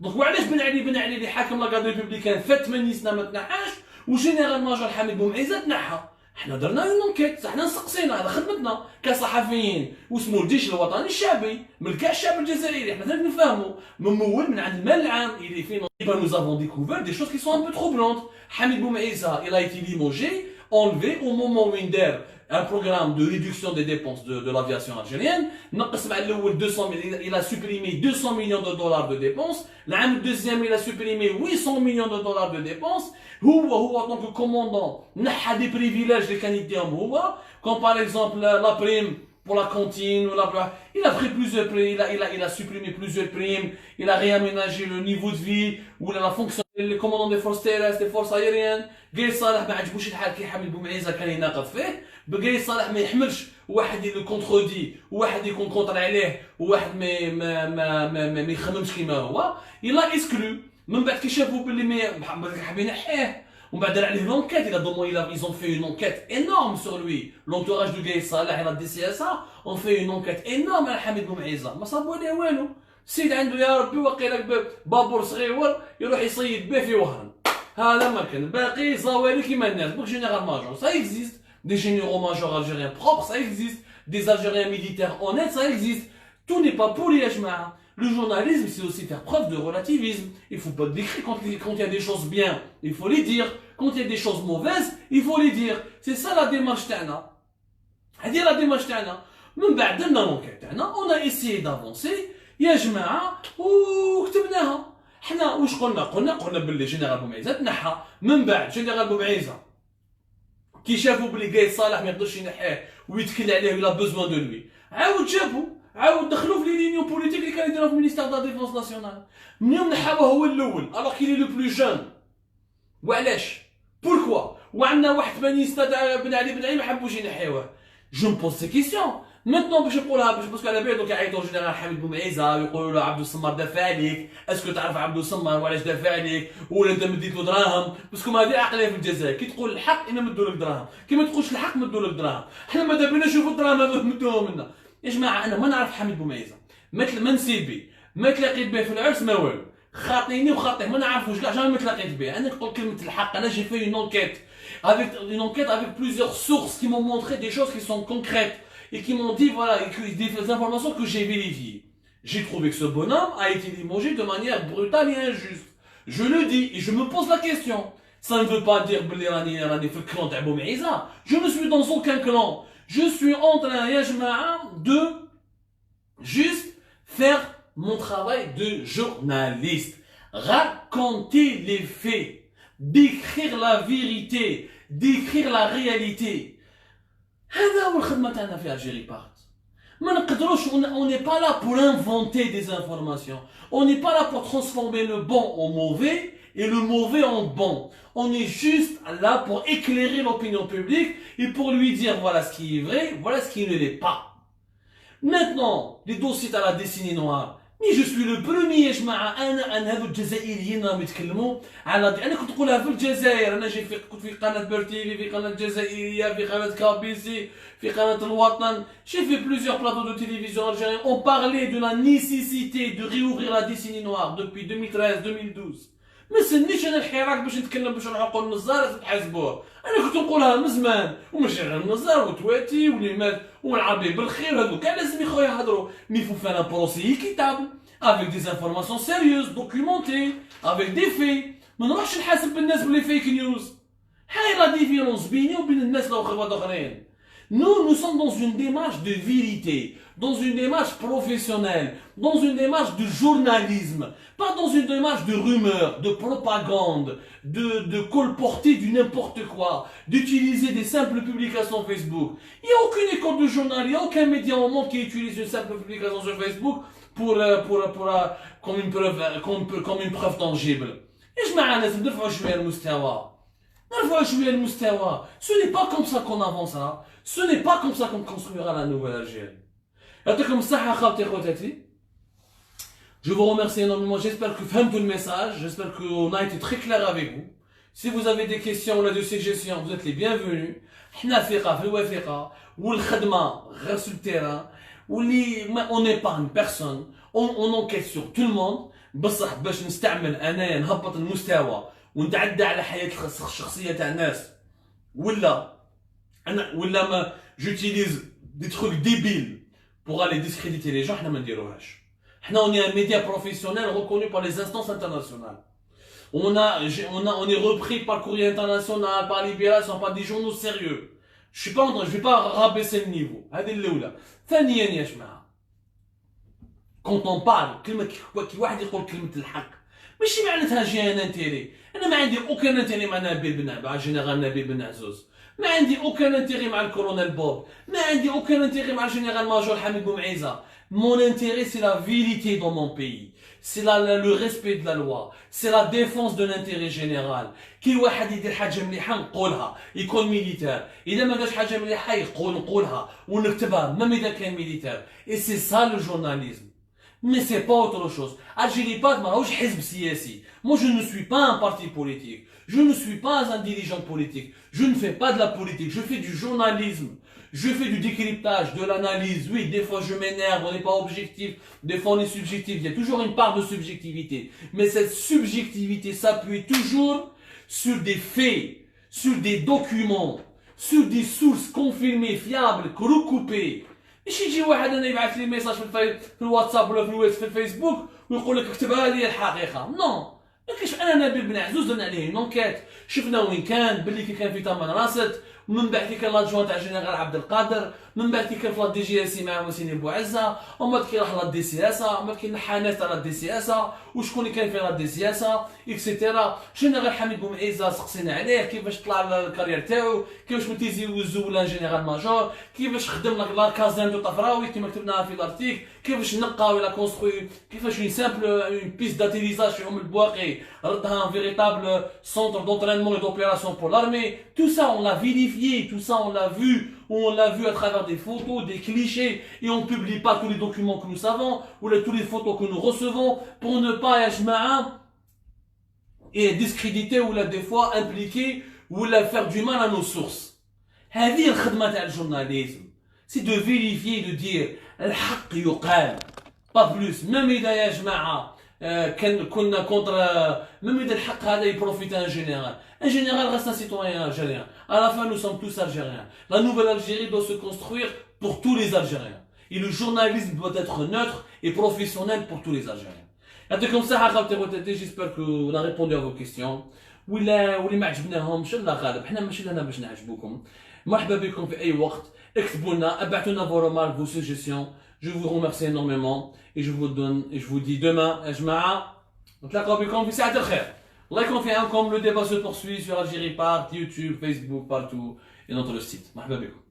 دونك وعلاش بن علي اللي حاكم لاكاد ريبوبليكان فات 80 سنه ما تنحاش وجينيرال ماجور حميد بومعيزه تنحى؟ حنا درنا اون انكيت، حنا نسقسينا، هذا خدمتنا كصحفيين واسمو الجيش الوطني الشعبي من كاع الشعب الجزائري، حنا ثاني نفهموا ممول من عند المال العام اللي فينا. Nous avons découvert des choses qui sont un peu troublantes. Hamid Boumaïza, il a été limogé, enlevé au moment où un programme de réduction des dépenses de l'aviation algérienne. Il a supprimé 200 millions de dollars de dépenses. Le deuxième, il a supprimé 800 millions de dollars de dépenses. En tant que commandant, il a des privilèges des Canadiens, comme par exemple la prime pour la cantine, il a pris plusieurs primes, il a supprimé plusieurs primes, il a réaménagé le niveau de vie, ou la fonction des commandants des forces terrestres, des forces aériennes. قايس صالح ما عجبوش الحال كي حامد بومعيزه كان يناقض فيه، بقايس صالح ما يحملش واحد اللي كونترودي، وواحد يكون كونتر عليه، وواحد ما يخممش كيما هو، يلا اسكلو. من بعد كي شافوا باللي ما حابين يحيه، ومن بعد دار عليه لونكيت، ils ont fait une enquête énorme sur lui. L'entourage de قايس صالح et la DCSA ont fait une enquête énorme على حامد بومعيزه، ما صابوا عليه والو. السيد عنده يا ربي وقيل بابور صغير يروح يصيد به في وهران. هذا ما كان باقي زوالي كيما الناس. Donc général major, ça existe. Des généraux majors algériens propres, ça existe. Des algériens militaires honnêtes, ça existe. Tout n'est pas pourri à Jma'a. Le journalisme, c'est aussi faire preuve de relativisme. Il ne faut pas décrire quand il y a des choses bien, il faut les dire. Quand il y a des choses mauvaises, il faut les dire. C'est ça la démarche تاعنا. هذه la démarche تاعنا. من بعد درنا l'enquête تاعنا, on a essayé d'avancer. يا جماعة وكتبناها. حنا واش قلنا باللي جنرال بومعيزه تنحى. من بعد جنرال بومعيزه كي شافوا بلي قايد صالح ما يقدرش ينحيه ويتكل عليه ولا بوزوان دو لوي، عاود دخلوا في لي لينيون بوليتيك اللي كانوا يديروها في المينيستير دا ديفونس ناسيونال. منين نحاوه هو الاول الوغ كي لو بلو جون. وعلاش؟ بوركوا؟ وعندنا واحد 80 سنه تاع بن علي ما حبوش ينحيوه. جو مبوز سي كيسيون. ماتنون باش نقولها باسكو على بالو كيعيطوا جنرال حميد بومعيزه ويقولوا له عبدو السمار دافع عليك، اسكو تعرف عبدو السمار وعلاش دافع عليك ولا انت مديت له دراهم؟ باسكو ما هذه عقليه في الجزائر، كي تقول الحق انا مدوا لك دراهم، كي ما تقولش الحق مدوا لك دراهم. حنا ماذا بينا نشوفوا الدراهم هذو مدوهم لنا. يا جماعه انا ما نعرف حميد بومعيزه، ما نسيبي، ما تلاقيت به في العرس ما والو، خاطيني وخاطيه ما نعرفوش كاع، جامي ما تلاقيت به. انا نقول كلمه الحق، انا جي في اون انكيت avec une enquête avec plusieurs sources qui m'ont montré des choses qui sont concrètes et qui m'ont dit, voilà, des informations que j'ai vérifiées. J'ai trouvé que ce bonhomme a été limogé de manière brutale et injuste. Je le dis et je me pose la question. Ça ne veut pas dire que je ne suis dans aucun clan. Je suis en train, de juste faire mon travail de journaliste. Raconter les faits. D'écrire la vérité. D'écrire la réalité. هذا هو الخدمة تاعنا في Algérie Part. On n'est pas là pour inventer des informations. On n'est pas là pour transformer le bon en mauvais et le mauvais en bon. On est juste là pour éclairer l'opinion publique et pour lui dire voilà ce qui est vrai, voilà ce qui ne l'est pas. Maintenant, les dossiers à la décennie noire. Mais je suis le premier جماعة أنا هذو الجزائريين راهم يتكلموا على أنا كنت نقولها في الجزائر أنا جاي كنت في قناة بيرتيفي في قناة الجزائرية في قناة كابيسي في قناة الوطن j'ai fait plusieurs plateaux de télévision algériens on parlait de la nécessité de réouvrir la décennie noire depuis 2013-2012 ما سنيش انا الحراك باش نتكلم باش نعقل النزار تحاسبوه انا كنت نقولها من زمان وماشي غير النزار وتواتي واللي والعربي بالخير هذوك كاع لازم يخويا يهضروا مي فو فان ان بروسي équitable avec des informations sérieuses documentées avec des faits ما نروحش نحاسب بالناس بلي فيك نيوز هاي لا ديفيرونس بيني وبين الناس اللي خبط اخرين nous sommes dans une démarche de vérité, dans une démarche professionnelle, dans une démarche de journalisme, pas dans une démarche de rumeur, de propagande, de colporter du n'importe quoi, d'utiliser des simples publications Facebook. Il n'y a aucune école de journal, il n'y a aucun média au monde qui utilise une simple publication sur Facebook comme une preuve tangible. Et je m'arrête de fois je vais ce n'est pas comme ça qu'on avancera. Ce n'est pas comme ça qu'on construira la nouvelle Algérie. Je vous remercie énormément. J'espère que vous avez tout le message. J'espère qu'on a été très clair avec vous. Si vous avez des questions ou des suggestions, vous êtes les bienvenus. Sur le terrain. On n'épargne personne. On enquête sur tout le monde. بصح باش نستعمل انايا نهبط المستوى ونتعدى على حياة الشخصية تاع الناس ولا ما j'utilise des trucs débiles pour aller discréditer les gens احنا ما نديروهاش. احنا on est un média professionnel reconnu par les instances internationales. On est repris par le Courrier International, par Libération, par des journaux sérieux. Je vais pas rabaisser le niveau. هذه الأولى. ثانيا يا جماعة quand on parle كلمة كي واحد يقول كلمة الحق ماشي معناتها جي ان انتيري انا ما عندي اوكان انتيري مع نبيل بن مع جنرال نبيل بن عزوز ما عندي اوكان انتيري مع الكولونيل بوب ما عندي اوكان انتيري مع الجنرال ماجور حميد بومعيزة mon intérêt c'est la vérité dans mon pays c'est le respect de la loi c'est la défense de l'intérêt général كي واحد يدير حاجة مليحة نقولها يكون ميليتير إذا ما دارش حاجة مليحة نقولها ونكتبها même إذا كان ميليتير et c'est ça le journalisme. Mais c'est pas autre chose. Algérie Part, moi je ne suis pas un parti politique. Je ne suis pas un dirigeant politique. Je ne fais pas de la politique. Je fais du journalisme. Je fais du décryptage, de l'analyse. Oui, des fois je m'énerve, on n'est pas objectif. Des fois on est subjectif. Il y a toujours une part de subjectivité. Mais cette subjectivité s'appuie toujours sur des faits, sur des documents, sur des sources confirmées, fiables, recoupées. ماشي يجي واحد انا يبعث لي ميساج في الواتساب ولا في الفيسبوك ويقول لك اكتبها لي الحقيقه نو ما كاينش انا نبيل بن عزوز درنا عليه نونكيت شفنا وين كان باللي كي كان في تمن راست من بعد كي كان لادجوان تاع جنرال عبد القادر من بعد كي كان في لا دي جي اس مع مسيني بوعزه ومن بعد كي راح لا دي سي اس ومن بعد كي نحى ناس تاع لا دي سي اس وشكون اللي كان في لا دي سي اس اكسيتيرا جنرال حميد بومعيزه سقسينا عليه كيفاش طلع الكارير تاعو كيفاش متيزي وزو ولا جنرال ماجور كيفاش خدم لا كازان دو طفراوي كيما كتبناها في لارتيك كيفاش نقى ولا كونستروي كيفاش اون سامبل اون بيست داتيريزاج في ام البواقي ردها ان فيريتابل سونتر دونترينمون et d'opération pour l'armée tout ça on l'a vérifié tout ça on l'a vu on l'a vu à travers des photos, des clichés, et on ne publie pas tous les documents que nous savons, ou toutes les photos que nous recevons, pour ne pas et discréditer, ou des fois impliquer, ou faire du mal à nos sources. هذه الخدمة تاع الجورناليزم. C'est de vérifier, de dire الحق يقال. Pas plus. Même إذا يا جماعة كنا contre même إذا الحق هذا يبروفيت un général reste un citoyen algérien. À la fin nous sommes tous algériens. La nouvelle Algérie doit se construire pour tous les Algériens. Et le journalisme doit être neutre et professionnel pour tous les Algériens. يعطيكم الصحة خاوتي خواتاتي، جيسبر كو نا ريبوندي ا فو كيستيون. واللي ما عجبناهمش الله غالب، حنا ماشي لهنا باش نعجبوكم. مرحبا بكم في اي وقت، اكتبوا لنا، ابعثوا لنا فو رومارك فو سوجيسيون. Je vous remercie énormément et je vous dis demain يا جماعة نتلاقاو بكم في ساعة الخير. الله يكون في عونكم. Le débat se poursuit sur Algérie Part, YouTube, Facebook, partout et notre site. مرحبا بكم.